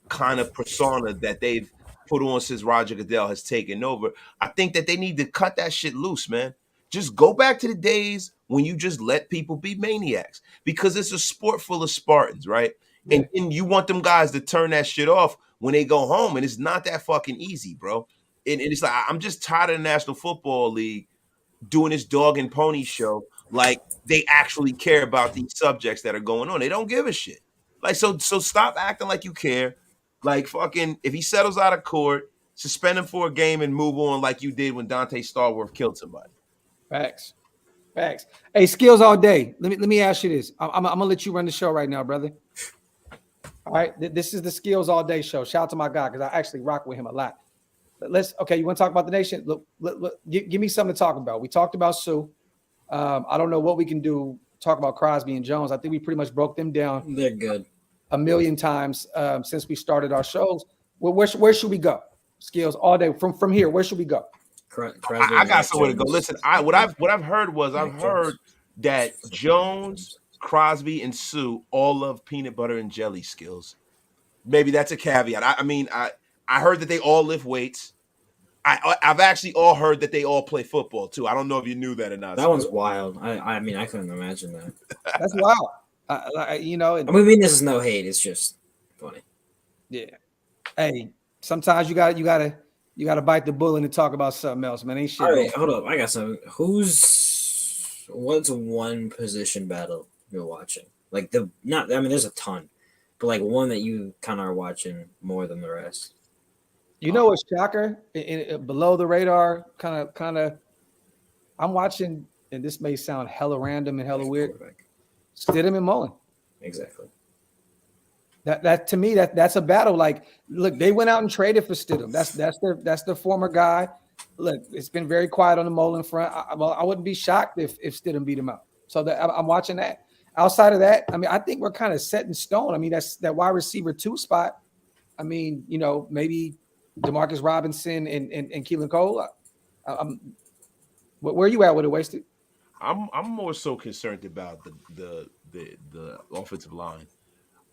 kind of persona that they've put on since Roger Goodell has taken over, I think that they need to cut that shit loose, man. Just go back to the days when you just let people be maniacs, because it's a sport full of Spartans, right? Yeah. And you want them guys to turn that shit off when they go home, and it's not that fucking easy, bro. And it's like, I'm just tired of the National Football League doing this dog and pony show like they actually care about these subjects that are going on. They don't give a shit. Like, so stop acting like you care. Like, fucking, if he settles out of court, suspend him for a game and move on like you did when Dante Stallworth killed somebody. Facts. Hey, skills all day. Let me ask you this. I'm gonna let you run the show right now, brother. All right, this is the skills all day show. Shout out to my guy because I actually rock with him a lot. Okay, you want to talk about the nation? Look, give me something to talk about. We talked about Sue. I don't know what we can do. Talk about Crosby and Jones. I think we pretty much broke them down. They're good a million times since we started our shows. Well, where should we go? Skills all day from here. Where should we go? I got somewhere to go. Listen, what I've heard was that Jones, Crosby, and Sue all love peanut butter and jelly. Skills. Maybe that's a caveat. I heard that they all lift weights. I've actually all heard that they all play football too. I don't know if you knew that or not. That one's wild. I mean, I couldn't imagine that. That's wild. You know. I mean, this is no hate. It's just funny. Yeah. Hey, sometimes you gotta bite the bullet and talk about something else, man. Ain't shit. All right, hold up. I got something. What's one position battle you're watching? Like there's a ton, but like one that you kind of are watching more than the rest. You know what's shocker? Below the radar, kind of. I'm watching, and this may sound hella random and hella weird. Stidham and Mullen. Exactly. That to me, that's a battle. Like, look, they went out and traded for Stidham. That's their former guy. Look, it's been very quiet on the Mullen front. I wouldn't be shocked if Stidham beat him out. So I'm watching that. Outside of that, I mean, I think we're kind of set in stone. I mean, that's that wide receiver 2 spot. I mean, you know, maybe Demarcus Robinson and Keelan Cole. Where are you at with it, Wasted? I'm more so concerned about the offensive line.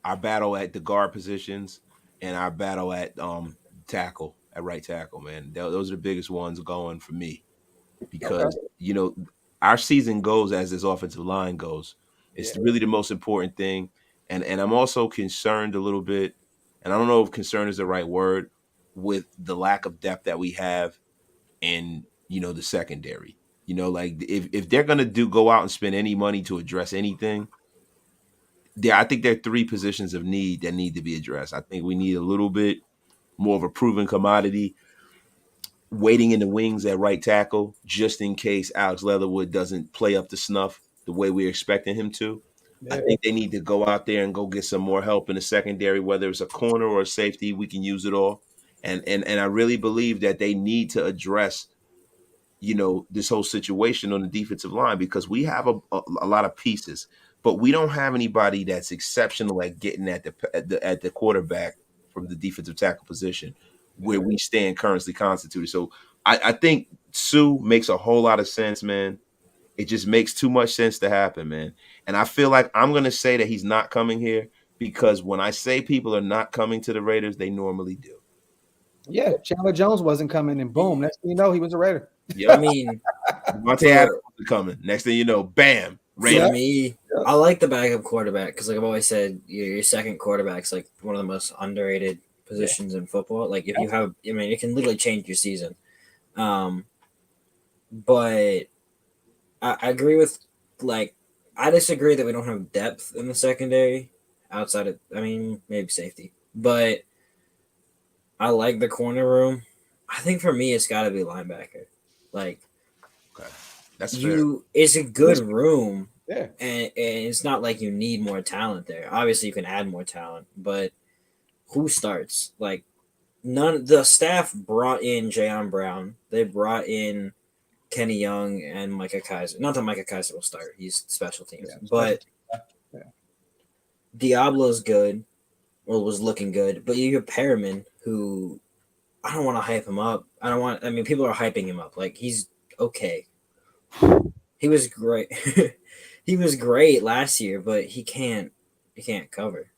Our battle at the guard positions and our battle at tackle, at right tackle, man. Those are the biggest ones going for me because, you know, our season goes as this offensive line goes. It's really the most important thing. And I'm also concerned a little bit, and I don't know if concern is the right word, with the lack of depth that we have in, you know, the secondary. You know, like if they're going to go out and spend any money to address anything, I think there are 3 positions of need that need to be addressed. I think we need a little bit more of a proven commodity waiting in the wings at right tackle, just in case Alex Leatherwood doesn't play up to snuff the way we're expecting him to. I think they need to go out there and go get some more help in the secondary, whether it's a corner or a safety. We can use it all. And I really believe that they need to address, this whole situation on the defensive line, because we have a lot of pieces, but we don't have anybody that's exceptional at getting at the quarterback from the defensive tackle position where we stand currently constituted. So I think Sue makes a whole lot of sense, man. It just makes too much sense to happen, man. And I feel like I'm going to say that he's not coming here because when I say people are not coming to the Raiders, they normally do. Yeah, Chandler Jones wasn't coming, and boom, next thing you know, he was a Raider. Yeah, I mean, Devontae Adams wasn't coming. Next thing you know, bam, Raiders. For me, I like the backup quarterback because, like I've always said, your second quarterback's like one of the most underrated positions in football. Like if you have, I mean, it can literally change your season. But I agree with, like, I disagree that we don't have depth in the secondary outside of, I mean, maybe safety. But I like the corner room. I think for me, it's got to be linebacker. Like, okay, that's fair. It's a good room. Yeah. And it's not like you need more talent there. Obviously, you can add more talent, but who starts? Like, the staff brought in Jayon Brown. They brought in Kenny Young and Micah Kaiser. Not that Micah Kaiser will start. He's special teams. Yeah, but Diablo's good, or was looking good. But you have Perriman, who I don't want to hype him up. I mean, people are hyping him up. Like, he's okay. He was great. He was great last year, but he can't cover.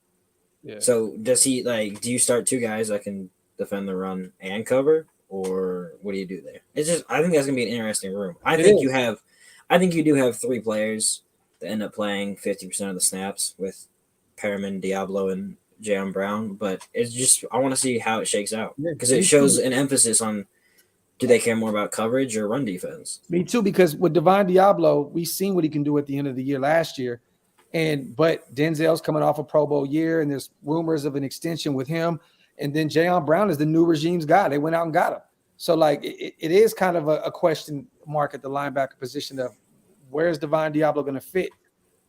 Yeah. So does he, like, do you start two guys that can defend the run and cover? Or what do you do there? It's just, I think that's gonna be an interesting room. I think you do have three players that end up playing 50% of the snaps with Perriman, Diablo, and Jayon Brown. But it's just, I want to see how it shakes out because it shows an emphasis on, do they care more about coverage or run defense? Me too, because with Divine Diablo, we've seen what he can do at the end of the year last year, but Denzel's coming off a Pro Bowl year, and there's rumors of an extension with him. And then Jayon Brown is the new regime's guy. They went out and got him. So, like, it is kind of a question mark at the linebacker position of where's Divine Diablo going to fit?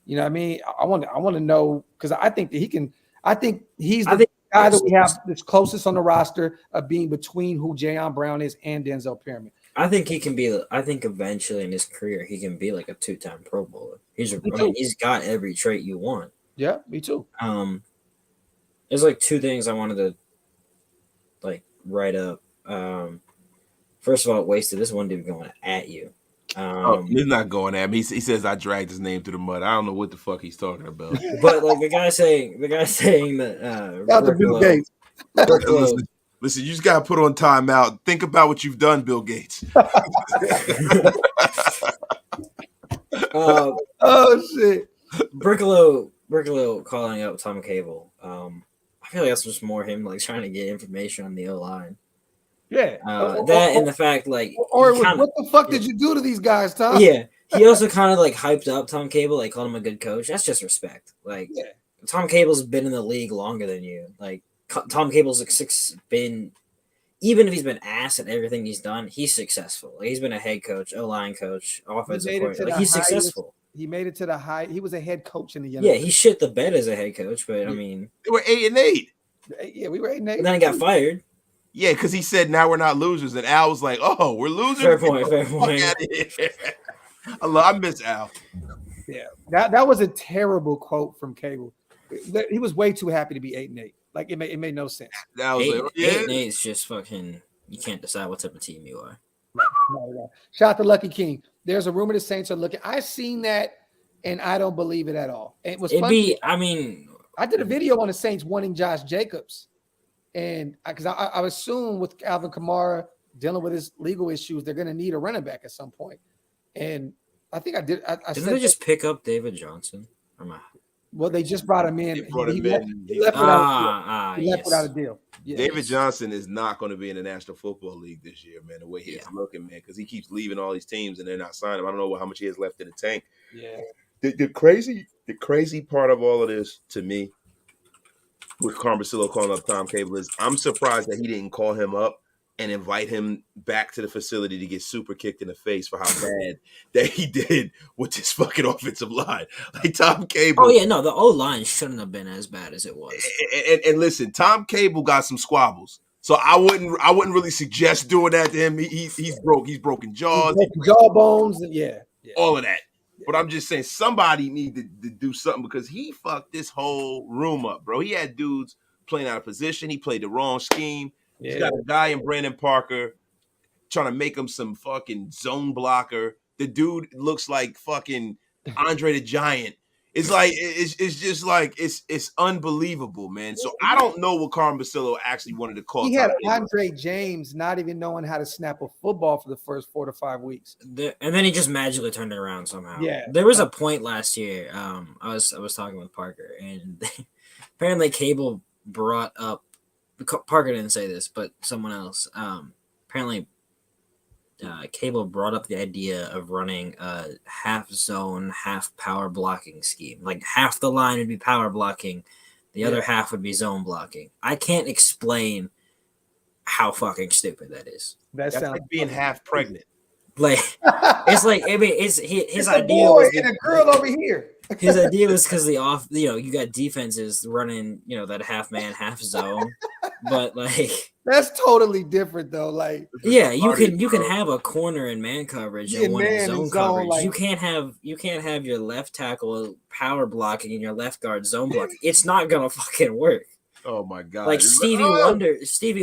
You know what I mean? I want to know, because I think that he can. I think he's the guy that we have that's closest on the roster of being between who Jayon Brown is and Denzel Perriman. I think he can be. I think eventually in his career he can be like a 2-time Pro Bowler. He's got every trait you want. Yeah, me too. There's like two things I wanted to like write up. First of all, Wasted. This one dude going at you. He's not going at me. He says I dragged his name through the mud. I don't know what the fuck he's talking about. But like the guy saying that Bill Gates. Listen, you just gotta put on timeout. Think about what you've done, Bill Gates. Oh shit. Bricklow calling out Tom Cable. I feel like that's just more him like trying to get information on the O-line. Yeah. And the fact, like, what the fuck did you do to these guys, Tom? Yeah. He also kind of like hyped up Tom Cable, like called him a good coach. That's just respect. Like, Tom Cable's been in the league longer than you. Like, Tom Cable's been, even if he's been ass at everything he's done, he's successful. Like, he's been a head coach, O-line coach, offensive coordinator. Like, he's successful. He made it to the high. He was a head coach in the NFL. Yeah, he shit the bed as a head coach, but I mean, they were 8-8. Yeah, we were 8-8. And then he got fired. Yeah, because he said now we're not losers, and Al was like, "Oh, we're losers." Fair point. I miss Al. Yeah, that was a terrible quote from Cable. He was way too happy to be 8-8. Like it made no sense. That was 8-8 is just fucking. You can't decide what type of team you are. No. Shout out to Lucky King. There's a rumor the Saints are looking. I seen that, and I don't believe it at all. It was funny. I did a video on the Saints wanting Josh Jacobs. And because I assume with Alvin Kamara dealing with his legal issues, they're going to need a running back at some point. And I think I did. Didn't they just pick up David Johnson? Well, they just brought him in. He left without a deal. Yeah. David Johnson is not going to be in the National Football League this year, man, the way he's looking, man, because he keeps leaving all these teams and they're not signing him. I don't know how much he has left in the tank. Yeah. The crazy part of all of this to me, with Carmacillo calling up Tom Cable, is I'm surprised that he didn't call him up and invite him back to the facility to get super kicked in the face for how bad that he did with this fucking offensive line. Like Tom Cable. Oh yeah, no, the O line shouldn't have been as bad as it was. And listen, Tom Cable got some squabbles. So I wouldn't really suggest doing that to him. He's broken jaws, jawbones, and yeah, all of that. But I'm just saying somebody need to do something because he fucked this whole room up, bro. He had dudes playing out of position. He played the wrong scheme. He's got a guy in Brandon Parker trying to make him some fucking zone blocker. The dude looks like fucking Andre the Giant. It's like it's just like it's unbelievable, man. So I don't know what Carmen Basillo actually wanted to call. He had Andre James not even knowing how to snap a football for the first 4 to 5 weeks, and then he just magically turned it around somehow. Yeah, there was a point last year. I was talking with Parker, and apparently Cable brought up. Parker didn't say this, but someone else. Apparently, Cable brought up the idea of running a half zone, half power blocking scheme. Like half the line would be power blocking, the other half would be zone blocking. I can't explain how fucking stupid that is. That's like being half pregnant. Like it's like I mean his idea boy was and a girl over here. His idea was because you got defenses running, that half man, half zone, but like that's totally different though. Like you can have a corner in man coverage and one in zone coverage. Like, you can't have your left tackle power blocking and your left guard zone blocking. It's not gonna fucking work. Oh my god! Like Stevie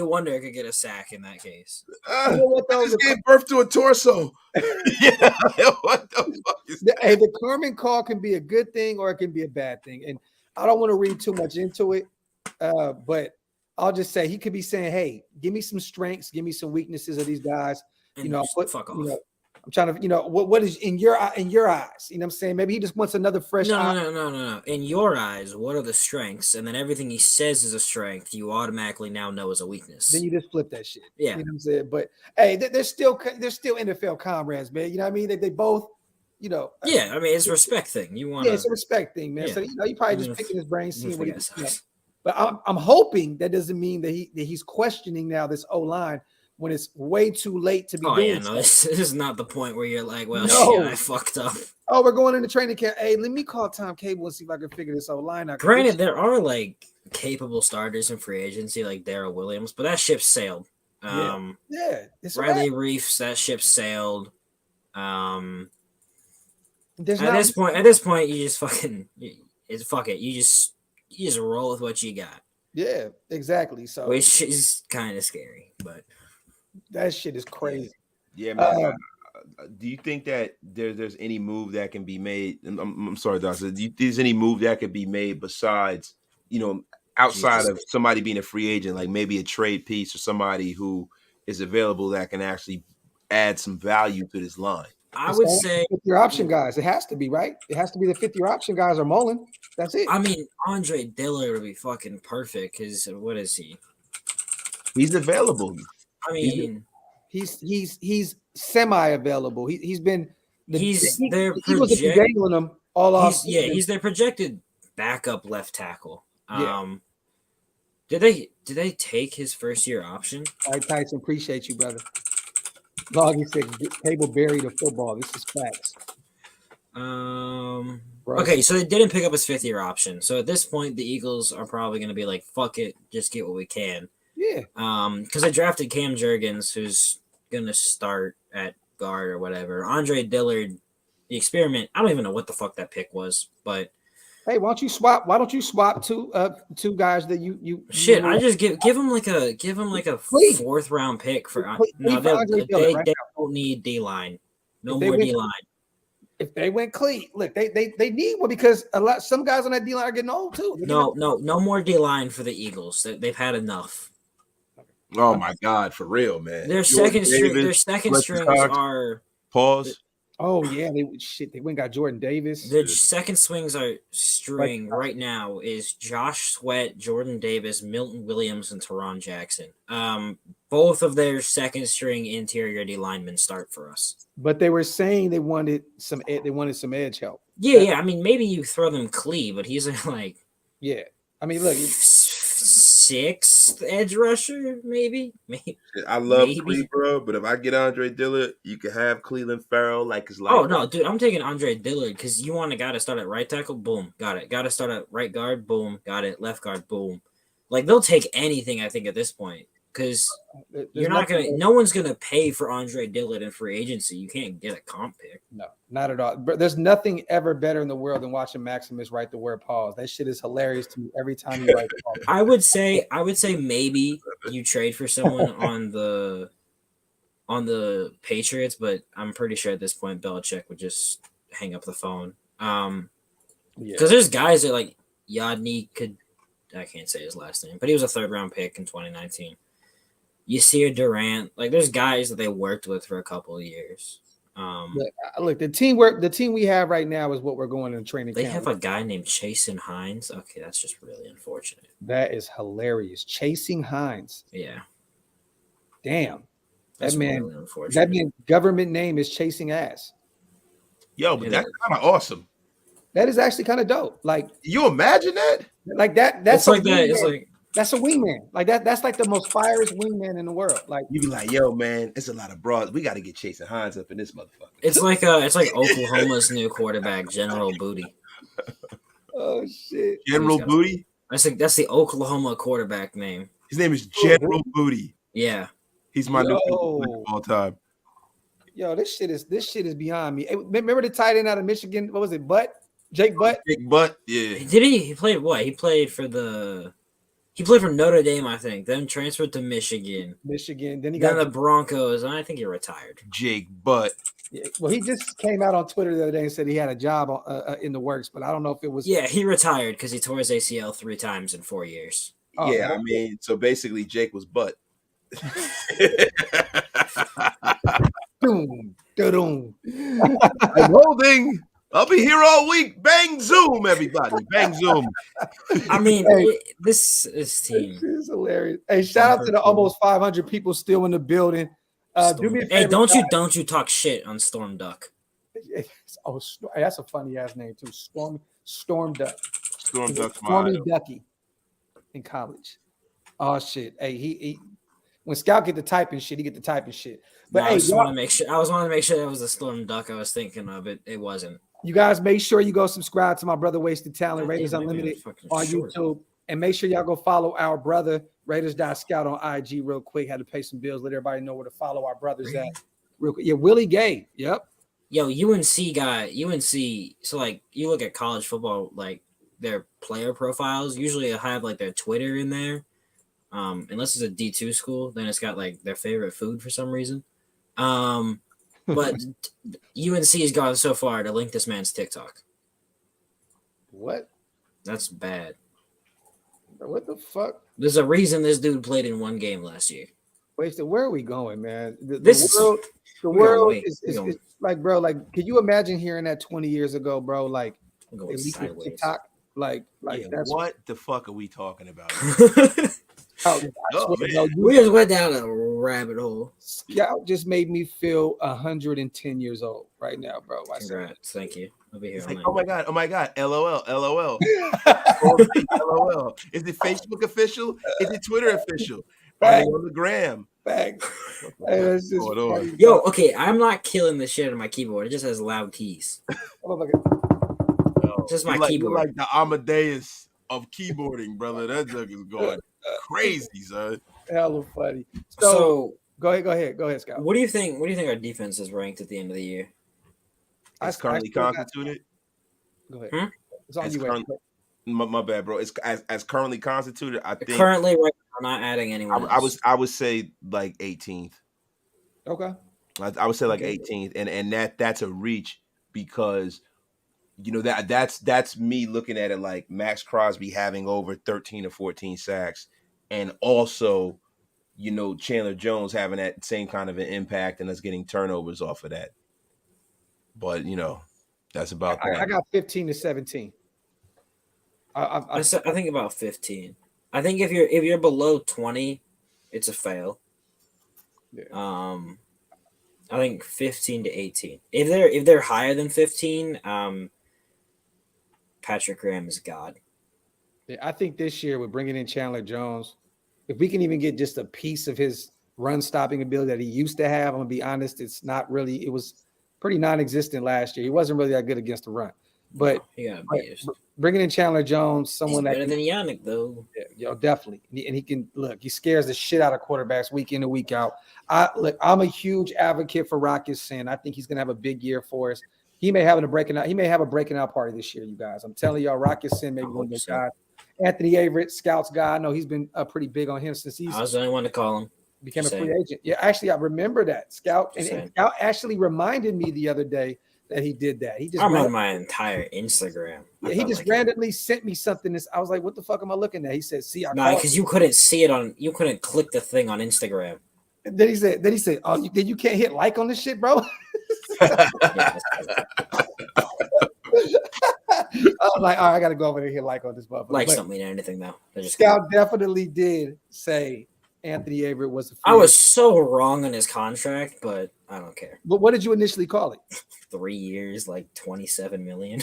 Wonder could get a sack in that case. You know what though? Just gave birth to a torso. Yeah, what the fuck is that? Hey, the Carmen call can be a good thing or it can be a bad thing, and I don't want to read too much into it, but I'll just say he could be saying, "Hey, give me some strengths, give me some weaknesses of these guys." And fuck off. I'm trying to, what is in your eyes? You know what I'm saying? Maybe he just wants another fresh. No. In your eyes, what are the strengths? And then everything he says is a strength, you automatically now know is a weakness. Then you just flip that shit. Yeah. You know what I'm saying? But hey, they're still NFL comrades, man. You know what I mean? They both, Yeah, I mean it's a respect thing. It's a respect thing, man. Yeah. So you probably just picking his brain, seeing what he's. But I'm hoping that doesn't mean that he's questioning now this O-line. When it's way too late to be doing this is not the point where you're like, well, shit, I fucked up. Oh, we're going into training camp. Hey, let me call Tom Cable and see if I can figure this whole line out. Granted, there are like capable starters in free agency, like Darrell Williams, but that ship sailed. Riley Reifs, that ship sailed. At this point, you just fucking fuck it. You just roll with what you got. Yeah, exactly. So which is kind of scary, but. That shit is crazy. Yeah, man. Do you think that there's any move that can be made? I'm sorry, Doctor. Do you think there's any move that could be made besides, outside of somebody being a free agent, like maybe a trade piece or somebody who is available that can actually add some value to this line? I would say 50-year option guys. It has to be, right? It has to be the 50-year option guys or Mullen. That's it. I mean, Andre Dillard would be fucking perfect because what is he? He's available. I mean, he's semi-available. He's been he's dangling him all off. Yeah, he's their projected backup left tackle. Yeah. Did they take his first year option? All right, Tyson, appreciate you, brother. Loggy said Cable buried a football. This is facts. Okay, so they didn't pick up his 5th year option. So at this point, the Eagles are probably going to be like, "Fuck it, just get what we can." Yeah. Because I drafted Cam Jurgens, who's gonna start at guard or whatever. Andre Dillard, the experiment. I don't even know what the fuck that pick was, but hey, why don't you swap two guys that you shit? I just give him like a 4th round pick for they don't need D line. No more D line. If they went Cleat, look, they need one because some guys on that D line are getting old too. No more D line for the Eagles. They've had enough. Oh my God, for real, man. Their second strings are pause. Oh yeah, they went and got Jordan Davis. The second string right now is Josh Sweat, Jordan Davis, Milton Williams, and Teron Jackson. Both of their second string interior D linemen start for us. But they were saying they wanted some edge help. Yeah. I mean, maybe you throw them Clee, but he's like, yeah. I mean, look, 6'6", sixth edge rusher, maybe. I love Maybe. Cleveland, but if I get Andre Dillard, you can have Cleveland Farrell like his life. Oh no, dude, I'm taking Andre Dillard because you want a guy to start at right tackle, boom, got it. Got to start at right guard, boom, got it. Left guard, boom. Like they'll take anything, I think, at this point because you're not gonna. No one's gonna pay for Andre Dillard in free agency. You can't get a comp pick. No, not at all. But there's nothing ever better in the world than watching Maximus write the word pause. That shit is hilarious to me every time you write pause. I would say maybe you trade for someone on the Patriots, but I'm pretty sure at this point Belichick would just hang up the phone. Because there's guys that like Yadni I can't say his last name, but he was a 3rd round pick in 2019. Yasir Durant, like there's guys that they worked with for a couple of years. Look, the team we have right now is what we're going in training camp. They have a guy named Chasen Hines. Okay, that's just really unfortunate. That is hilarious. Chasing Hines. Yeah. Damn. That's That man, really unfortunate. that man's government name is Chasing Ass. Yo, but that's kind of awesome. That is actually kind of dope. Like you imagine that? Like that. That's like that. It's like that's a wingman. Like that. That's like the most fireest wingman in the world. Like you be like, yo, man, it's a lot of broads. We got to get Chasing Hines up in this motherfucker. It's like Oklahoma's new quarterback, General Booty. Oh shit, General Booty. That's the Oklahoma quarterback name. His name is General Booty. Yeah, he's my new favorite of all time. Yo, this shit is beyond me. Hey, remember the tight end out of Michigan? What was it? Jake Butt. Jake Butt. Yeah. Did he? He played what? He played for Notre Dame, I think. Then transferred to Michigan. Then he got the Broncos, and I think he retired. Jake Butt. Yeah, well, he just came out on Twitter the other day and said he had a job in the works, but I don't know if it was. Yeah, he retired because he tore his ACL 3 times in 4 years. Oh, yeah, I mean, so basically, Jake was Butt. Doom, da-doom. I'm holding. I'll be here all week. Bang Zoom, everybody. Bang Zoom. I mean, this team is hilarious. Hey, shout out to the almost 500 people still in the building. Do me a favor, hey, don't you talk shit on Storm Duck. Oh, that's a funny ass name too. Storm Duck. Storm Duck's Stormy Ducky in college. Oh shit. Hey, he when Scout get the typing shit, he get the typing shit. But I just want to make sure. I was wanting to make sure that was the Storm Duck I was thinking of. It wasn't. You guys make sure you go subscribe to my brother Wasted Talent, Raiders Unlimited on YouTube. And make sure y'all go follow our brother, Raiders.Scout on IG real quick. Had to pay some bills, let everybody know where to follow our brothers at. Real quick. Yeah, Willie Gay. Yep. Yo, UNC guy, so like you look at college football, like their player profiles usually have like their Twitter in there. Unless it's a D2 school, then it's got like their favorite food for some reason. But UNC has gone so far to link this man's TikTok. What? That's bad. What the fuck? There's a reason this dude played in 1 game last year. Wait, so where are we going, man? The world is like, bro, like, can you imagine hearing that 20 years ago, bro? Like, at least with TikTok, like yeah, that's what the fuck are we talking about? We just went down a rabbit hole. Scout just made me feel 110 years old right now, bro. Congrats, thank you. I'll be here. Like, oh my god, LOL. LOL. Is it Facebook official? Is it Twitter official? Are they on the gram? Hey, that's just funny. Yo, okay, I'm not killing the shit on my keyboard. It just has loud keys. Just my keyboard. You're like the Amadeus of keyboarding, brother. That jug is going crazy, son. Hella funny. So go ahead, Scott. What do you think our defense is ranked at the end of the year? It's currently constituted. Go ahead. It's on you. My bad, bro. It's as currently constituted. I think currently, right now, not adding anyone. I would say like 18th. Okay. I would say like 18th, and that's a reach because you know that's me looking at it like Max Crosby having over 13 or 14 sacks, and also you know Chandler Jones having that same kind of an impact and us getting turnovers off of that. But you know, that's about that. I got 15 to 17. I think about 15. I think if you're below 20, it's a fail. Yeah. I think 15 to 18. If they're higher than 15, Patrick Graham is God. Yeah, I think this year with bringing in Chandler Jones, if we can even get just a piece of his run stopping ability that he used to have, I'm gonna be honest, it's not really. It was pretty non-existent last year. He wasn't really that good against the run. But, he got but beast. bringing in Chandler Jones, He's someone that better than Yannick though. definitely, and he can look. He scares the shit out of quarterbacks week in and week out. I'm a huge advocate for Rocket Sin. I think he's gonna have a big year for us. He may have a breaking out. He may have a breaking out party this year, you guys. I'm telling y'all, Rocket Sin may be one of those guys. Anthony Averett, Scouts guy. I know he's been pretty big on him since I was the only one to call him. Became a free agent. Yeah, actually, I remember that. Scout and Scout actually reminded me the other day that he did that. He just I'm on my entire Instagram. Yeah, he just randomly sent me something. I was like, "What the fuck am I looking at?" He said, "See, I no, because you couldn't see it on. You couldn't click the thing on Instagram." Then he said, "Oh, then you can't hit like on this shit, bro." I was like, "All right, I got to go over there and hit like on this motherfucker." Likes don't mean anything though. Scout definitely did say Anthony Averett was. I was so wrong on his contract, but I don't care. But what did you initially call it? 3 years, like 27 million.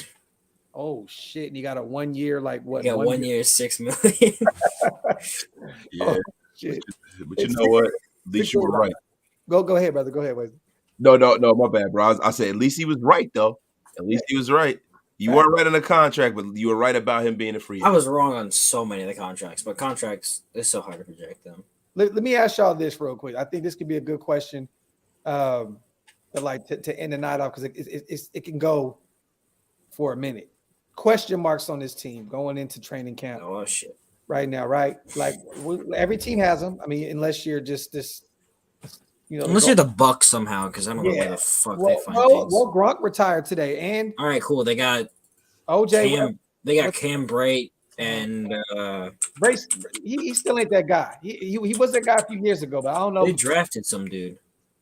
Oh shit! And you got a 1 year, like what? You got 1 year, 6 million. Yeah, oh, shit. But you know what? At least you were right. Go ahead, brother. Go ahead, Wesley. No, my bad, bro. I said at least he was right though. At least he was right. You weren't right on the contract, but you were right about him being a free agent. I was wrong on so many of the contracts, but contracts, it's so hard to project them. Let me ask y'all this real quick. I think this could be a good question, to end the night off because it can go for a minute. Question marks on this team going into training camp. Oh shit! Right now, right? Like every team has them. I mean, unless you're just this, unless you're the Bucks somehow, because I don't know where the fuck they find things. Well, Graphk retired today, and all right, cool. They got OJ. They got Cam Brate and Brace. He still ain't that guy. He was that guy a few years ago, but I don't know. They drafted some dude.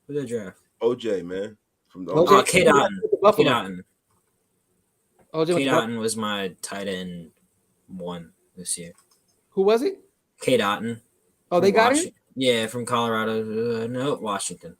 Who they draft? OJ, man. From the K. Dotton. OJ Dotton was my tight end 1 this year. Who was he? K. Dotton. Oh, they got him? Yeah, from Colorado. No, Washington.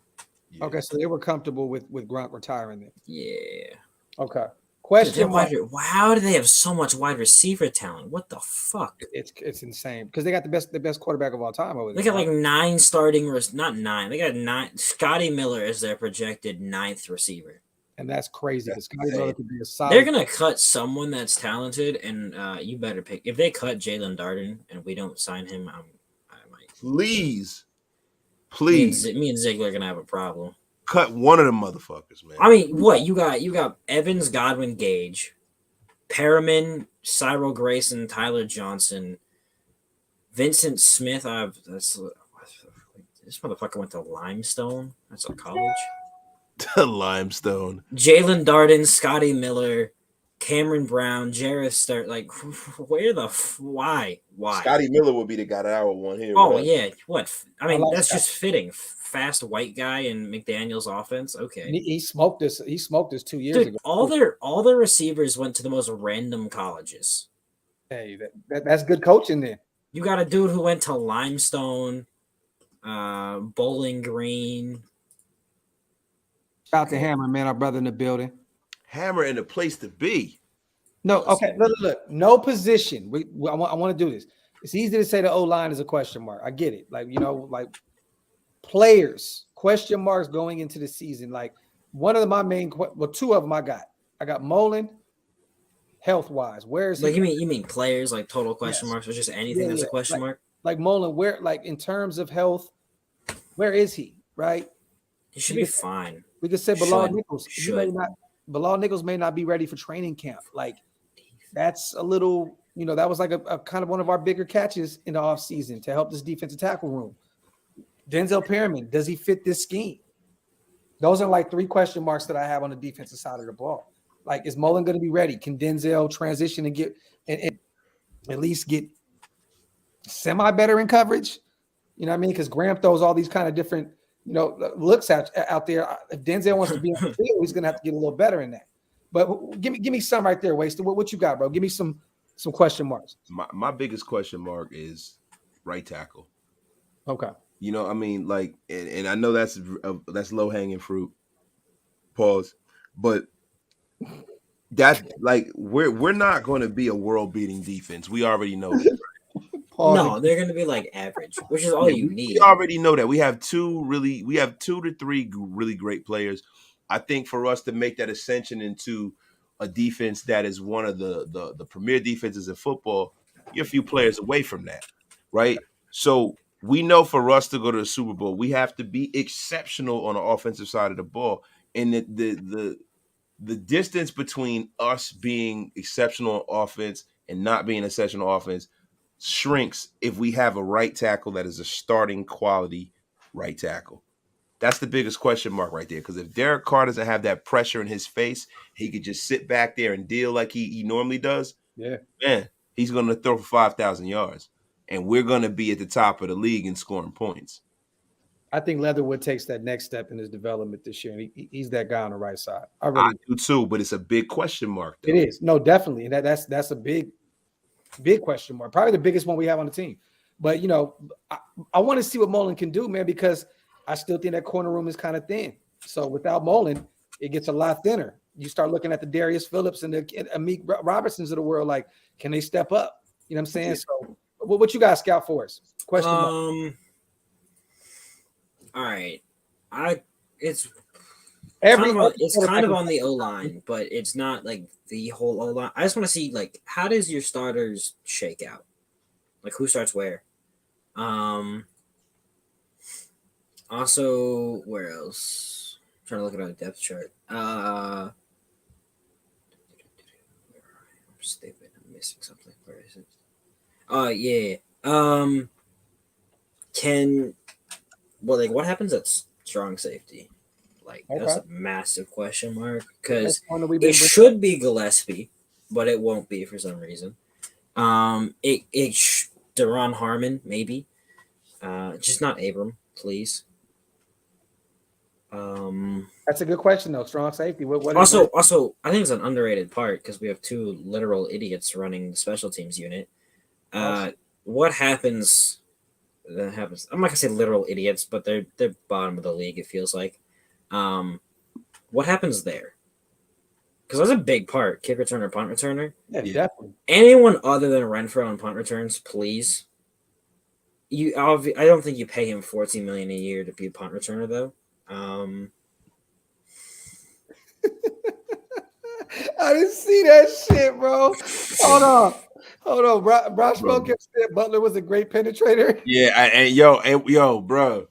Yeah. Okay, so they were comfortable with Grunt retiring then. Yeah. Okay. Question mark. How do they have so much wide receiver talent? What the fuck? It's insane because they got the best quarterback of all time over there. They got like 9 starting, not 9. They got 9. Scotty Miller is their projected 9th receiver. And that's crazy. Scotty Miller could be a solid. They're gonna cut someone that's talented, and you better pick. If they cut Jalen Darden and we don't sign him, I might. Please. Me and Ziegler are gonna have a problem. Cut one of them motherfuckers, man. I mean, what you got Evans, Godwin, Gage, Perriman, Cyril Grayson, Tyler Johnson, Vincent Smith. This motherfucker went to Limestone. That's a college. Limestone. Jalen Darden, Scotty Miller, Cameron Brown, Jareth Sturt. Like, where the why? Scotty Miller would be the guy that I would want here. Oh yeah, what? I mean, that's that. just fitting. Fast white guy in McDaniel's offense. Okay, he smoked us. He smoked us 2 years ago. All their receivers went to the most random colleges. Hey, that's good coaching then. You got a dude who went to Limestone, Bowling Green. Shout out to Hammer, man, our brother in the building. Hammer in the place to be. No, okay, look. No position. I want to do this. It's easy to say the O-line is a question mark. I get it. Like, players, question marks going into the season. Like one of my main, two of them I got Mullen, health-wise. Where is he? Like you mean players, like total question marks, or just anything that's a question mark? Like Mullen, where, like in terms of health, where is he? Right? He should be fine. We could say Bilal Nichols. Bilal Nichols may not be ready for training camp. Like that's a little, that was like a kind of one of our bigger catches in the offseason to help this defensive tackle room. Denzel Perriman, does he fit this scheme? Those are like 3 question marks that I have on the defensive side of the ball. Like, is Mullen going to be ready? Can Denzel transition and get and at least get semi better in coverage? You know what I mean? Because Graham throws all these kind of different, looks out there. If Denzel wants to be on the field, he's going to have to get a little better in that. But give me some right there, Wasted. What you got, bro? Give me some question marks. My biggest question mark is right tackle. Okay. I mean, like, and I know that's low hanging fruit. Pause. But that's like we're not going to be a world beating defense. We already know that. No, they're going to be like average, which is all you We need. already know that we have two to three really great players. I think for us to make that ascension into a defense that is one of the premier defenses in football, you're a few players away from that, right? So we know for us to go to the Super Bowl, we have to be exceptional on the offensive side of the ball, and the distance between us being exceptional on offense and not being exceptional on offense shrinks if we have a right tackle that is a starting quality right tackle. That's the biggest question mark right there. Because if Derek Carr doesn't have that pressure in his face, he could just sit back there and deal like he normally does. Yeah. Man, he's going to throw for 5,000 yards. And we're going to be at the top of the league in scoring points. I think Leatherwood takes that next step in his development this year. And he's that guy on the right side. I do too, but it's a big question mark, though. It is. No, definitely. And that's a big question mark. Probably the biggest one we have on the team. But, I want to see what Mullen can do, man, because I still think that corner room is kind of thin. So without Mullen, it gets a lot thinner. You start looking at the Darius Phillips and the Amik Robertsons of the world, like, can they step up? You know what I'm saying? So what you guys scout for us? Question mark. All right. It's Every kind of on the O-line, but it's not like the whole O-line. I just want to see, like, how does your starters shake out? Like, who starts where? Also, where else? I'm trying to look at our depth chart. I'm stupid. I'm missing something. Where is it? Yeah. What happens at strong safety? Like, that's a massive question mark because it should be Gillespie, but it won't be for some reason. Deron Harmon, maybe. Just not Abram, please. That's a good question, though. Strong safety. Also, I think it's an underrated part because we have two literal idiots running the special teams unit. What happens? That happens. I'm not gonna say literal idiots, but they're bottom of the league. It feels like. What happens there? Because that's a big part. Kick returner, punt returner. Yeah, definitely. Anyone other than Renfro on punt returns, please. I don't think you pay him $14 million a year to be a punt returner, though. I didn't see that shit, bro. Hold on. Broshmo kept saying Butler was a great penetrator. Yeah, bro.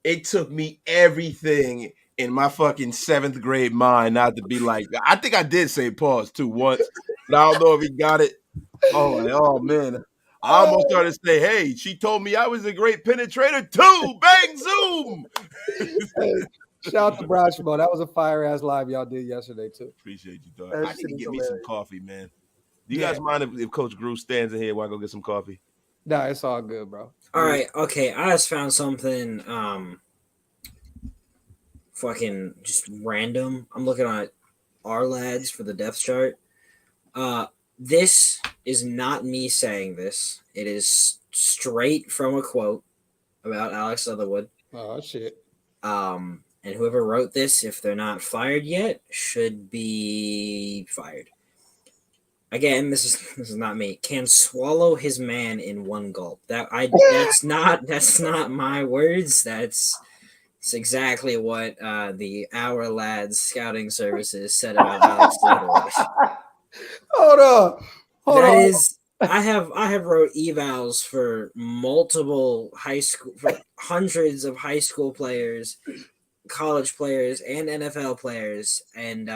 It took me everything in my fucking 7th grade mind not to be like, I think I did say pause too once, but I don't know if he got it. Oh man. I almost started to say, hey, she told me I was a great penetrator too. Bang, zoom. Hey, shout out to Broshmo. That was a fire ass live y'all did yesterday too. Appreciate you, dog. I need to get me some coffee, man. Do you guys mind if Coach Groove stands in here while I go get some coffee? Nah, it's all good, bro. All right, okay. I just found something fucking just random. I'm looking at our lads for the depth chart. This is not me saying this. It is straight from a quote about Alex Leatherwood. Oh shit. And whoever wrote this, if they're not fired yet, should be fired. Again, this is not me. Can swallow his man in one gulp. That's not my words. That's exactly what the Our Lads scouting services said about Alex Leatherwood. Hold on. I have wrote evals for multiple for hundreds of high school players, college players, and NFL players, and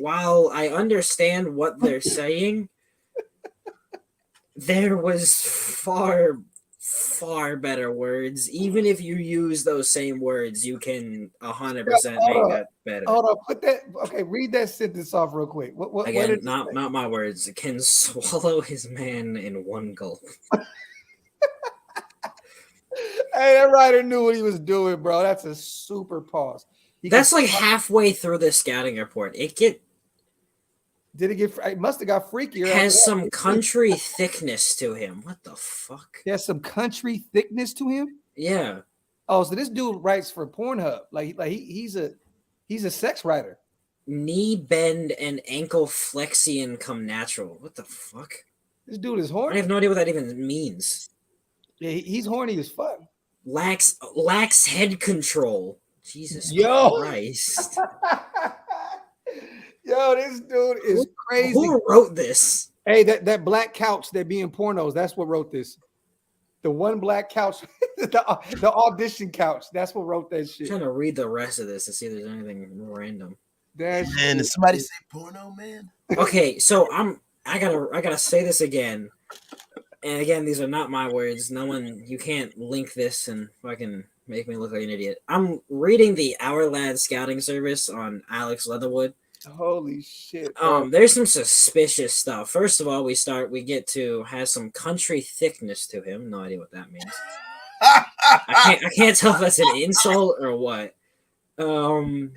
while I understand what they're saying, there was far better words. Even if you use those same words, you can 100% make that better. Hold on, read that sentence off real quick. What Again, not my words. Can swallow his man in one gulp. Hey, that writer knew what he was doing, bro. That's a super pause. That's like halfway through the scouting report. It must have got freakier. Has some country thickness to him. What the fuck? There's some country thickness to him? Yeah. Oh, so this dude writes for Pornhub. Like he's a sex writer. Knee bend and ankle flexion come natural. What the fuck? This dude is I horny. have no idea what that even means. Yeah, he's horny as fuck. Lacks head control. Jesus Yo. Christ. Yo, this dude is crazy. Who wrote this? Hey, that black couch that be in pornos, that's what wrote this. The one black couch, the audition couch, that's what wrote that I'm shit. trying to read the rest of this to see if there's anything random. Man, did somebody say porno, man? Okay, so I gotta say this again. And again, these are not my words. You can't link this and fucking make me look like an idiot. I'm reading the Our Lad scouting service on Alex Leatherwood. Holy shit. Bro. There's some suspicious stuff. First of all, we get to has some country thickness to him. No idea what that means. I can't tell if that's an insult or what. Then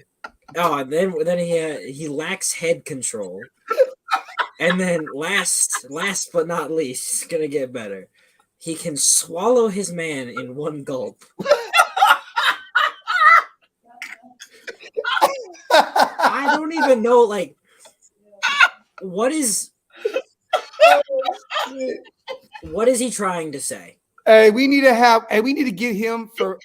he lacks head control. And then last but not least, it's gonna get better. He can swallow his man in one gulp. I don't even know, like, what is he trying to say? Hey, we need to get him for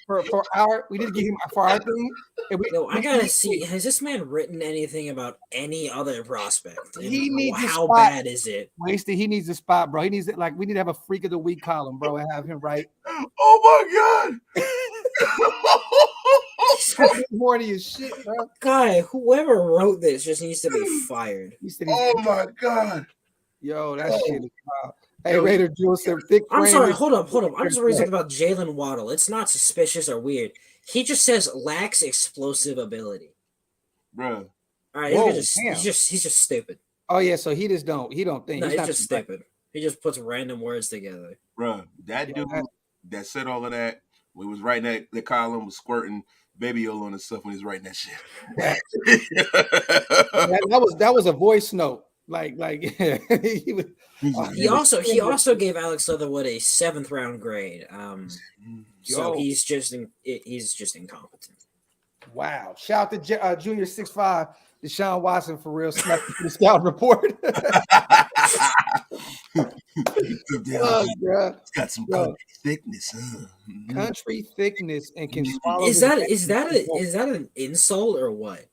our thing. I gotta see. Has this man written anything about any other prospect? He needs how bad is it? Wasted. He needs a spot, bro. He needs it. Like, we need to have a freak of the week column, bro, and have him write. Oh my god. He's horny as shit, bro. Guy, whoever wrote this just needs to be fired. Oh my god. Yo, that shit is wild. Hey, Raider Jules said thick frame. I'm sorry, hold up. I'm just reading about Jalen Waddle. It's not suspicious or weird. He just says lacks explosive ability. Bro. All right, he's just stupid. Oh yeah, so he don't think. No, he's just stupid. He just puts random words together. Bro, that dude that said all of that, when he was writing that column, was squirting baby oil on his stuff when he was writing that shit. that was a voice note. Like he also gave Alex Leatherwood a 7th round grade. So he's just incompetent. Wow! Shout out to Junior 6'5", Deshaun Watson for real. Snuck the scout report. Oh, it's got some country thickness. Country thickness and can swallow. Is that an insult or what?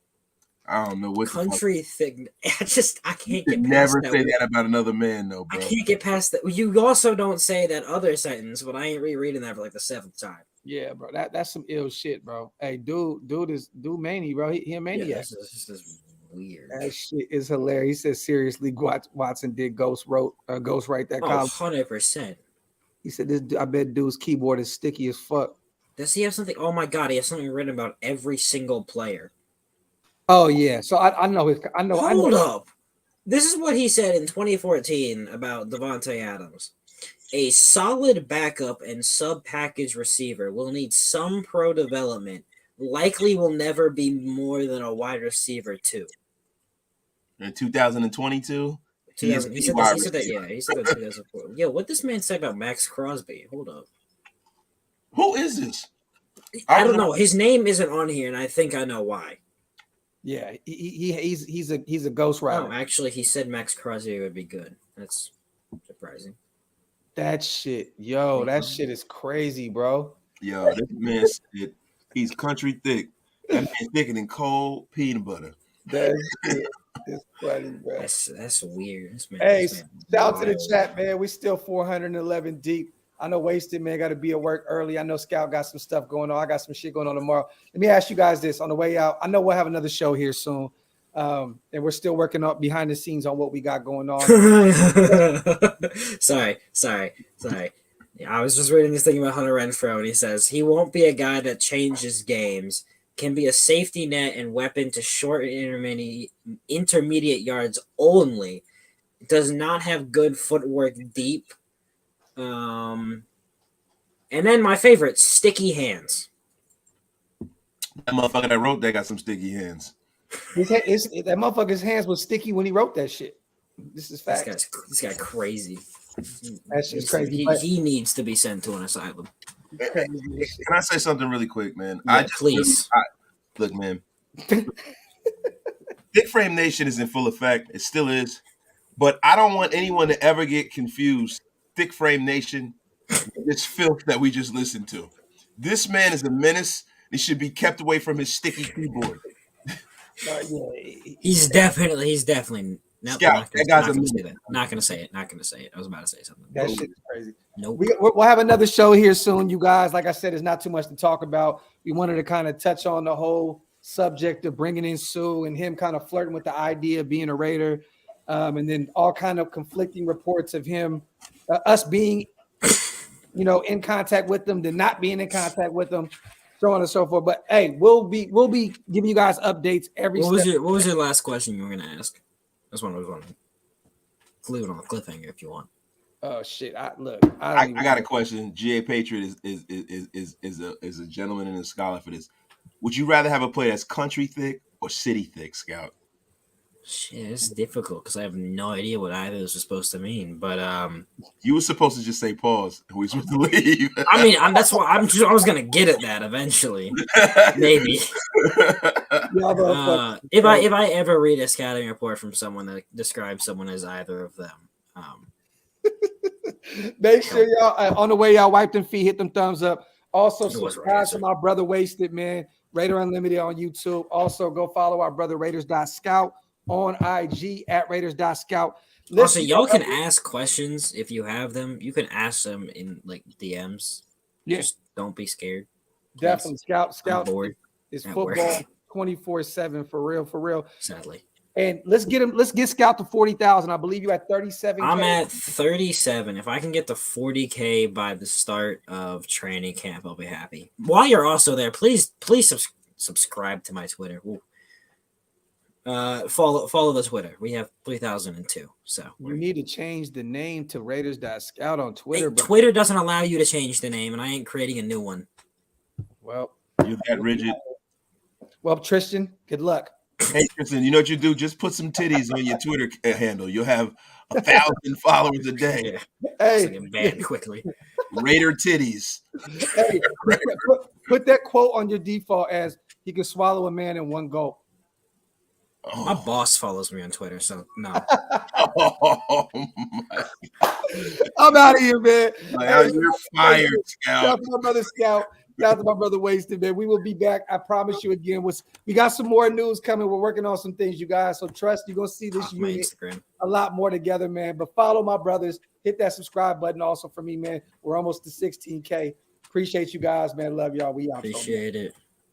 I don't know what country thick. I can't get past never that. Say that about another man, though, bro. I can't get past that. You also don't say that other sentence, but I ain't rereading that for like the 7th time. Yeah, bro. That's some ill shit, bro. Hey, dude mania, bro. He a maniac. Yeah, this is weird. That shit is hilarious. He said seriously, Watson did ghostwrite that column. 100%. He said I bet dude's keyboard is sticky as fuck. Does he have something? Oh my god, he has something written about every single player. Oh yeah, so I know his. I know. Hold up. This is what he said in 2014 about Devontae Adams. A solid backup and sub-package receiver will need some pro development. Likely will never be more than a wide receiver 2. In 2022? He said that 2004. Yo, what this man say about Max Crosby? Hold up. Who is this? I don't know. His name isn't on here, and I think I know why. Yeah, he's a ghost writer. Oh, actually, he said Max Crosby would be good. That's surprising. That shit, yo, that shit is crazy, bro. Yo, this man said he's country thick. That man thicker than cold peanut butter. That shit is funny, bro. That's weird. Hey, shout out to the chat, man. We still 411 deep. I know Wasted, man, got to be at work early. I know Scout got some stuff going on. I got some shit going on tomorrow. Let me ask you guys this on the way out. I know we'll have another show here soon. And we're still working up behind the scenes on what we got going on. Sorry. Yeah, I was just reading this thing about Hunter Renfrow, and he says he won't be a guy that changes games, can be a safety net and weapon to short and intermediate yards only. Does not have good footwork deep. And then my favorite, sticky hands. That motherfucker that wrote that got some sticky hands. That motherfucker's hands was sticky when he wrote that shit. This is fact. This guy crazy. That's just crazy. He needs to be sent to an asylum. Can I say something really quick, man? Yeah, please. Look, man. Big Frame Nation is in full effect. It still is. But I don't want anyone to ever get confused. Thick Frame Nation, this filth that we just listened to. This man is a menace. He should be kept away from his sticky keyboard. He's definitely. Nope, Scout, that guy's a not menace. gonna say it. Not gonna say it. I was about to say something. That shit is crazy. Nope. We'll have another show here soon, you guys. Like I said, it's not too much to talk about. We wanted to kind of touch on the whole subject of bringing in Sue and him kind of flirting with the idea of being a Raider, and then all kind of conflicting reports of him, us being, in contact with them, then not being in contact with them, so on and so forth. But hey, we'll be giving you guys updates every. What was your last question you were gonna ask? That's what I was wondering. Leave it on a cliffhanger if you want. Oh shit! I got a question. GA Patriot is a gentleman and a scholar for this. Would you rather have a play that's country thick or city thick, Scout? Shit, it's difficult because I have no idea what either of those are supposed to mean. But you were supposed to just say pause, and we were supposed to leave. I mean, that's why I was gonna get at that eventually, maybe. If I ever read a scouting report from someone that describes someone as either of them, make sure y'all on the way y'all wipe them feet, hit them thumbs up. Also subscribe to my brother Wasted, man. Raider Unlimited on YouTube. Also go follow our brother Raiders.Scout on IG at Raiders.Scout. Also, y'all can ask questions if you have them. You can ask them in like DMs. Yeah. Just don't be scared. Definitely. Scout is football 24/7 for real. Sadly. And let's get Scout to 40,000. I believe you at 37. I'm at 37. If I can get to 40K by the start of training camp, I'll be happy. While you're also there, please subscribe to my Twitter. Ooh. Follow the Twitter. We have 3,002. So you need to change the name to Raiders.Scout on Twitter. Twitter doesn't allow you to change the name, and I ain't creating a new one. Well, you're that rigid. Well, Tristan, good luck. Hey, Tristan, you know what you do? Just put some titties on your Twitter handle. You'll have 1,000 followers a day. Hey, get banned quickly. Raider titties. Hey, put that quote on your default as he can swallow a man in one gulp. Oh. My boss follows me on Twitter, so no. I'm out of here, man. You're fired, Scout. Shout out to my brother Scout. Shout out to my brother Wasted, man. We will be back. I promise you again. We got some more news coming. We're working on some things, you guys. So trust you're gonna see this unit a lot more together, man. But follow my brothers. Hit that subscribe button also for me, man. We're almost to 16K. Appreciate you guys, man. Love y'all. We out. Appreciate it.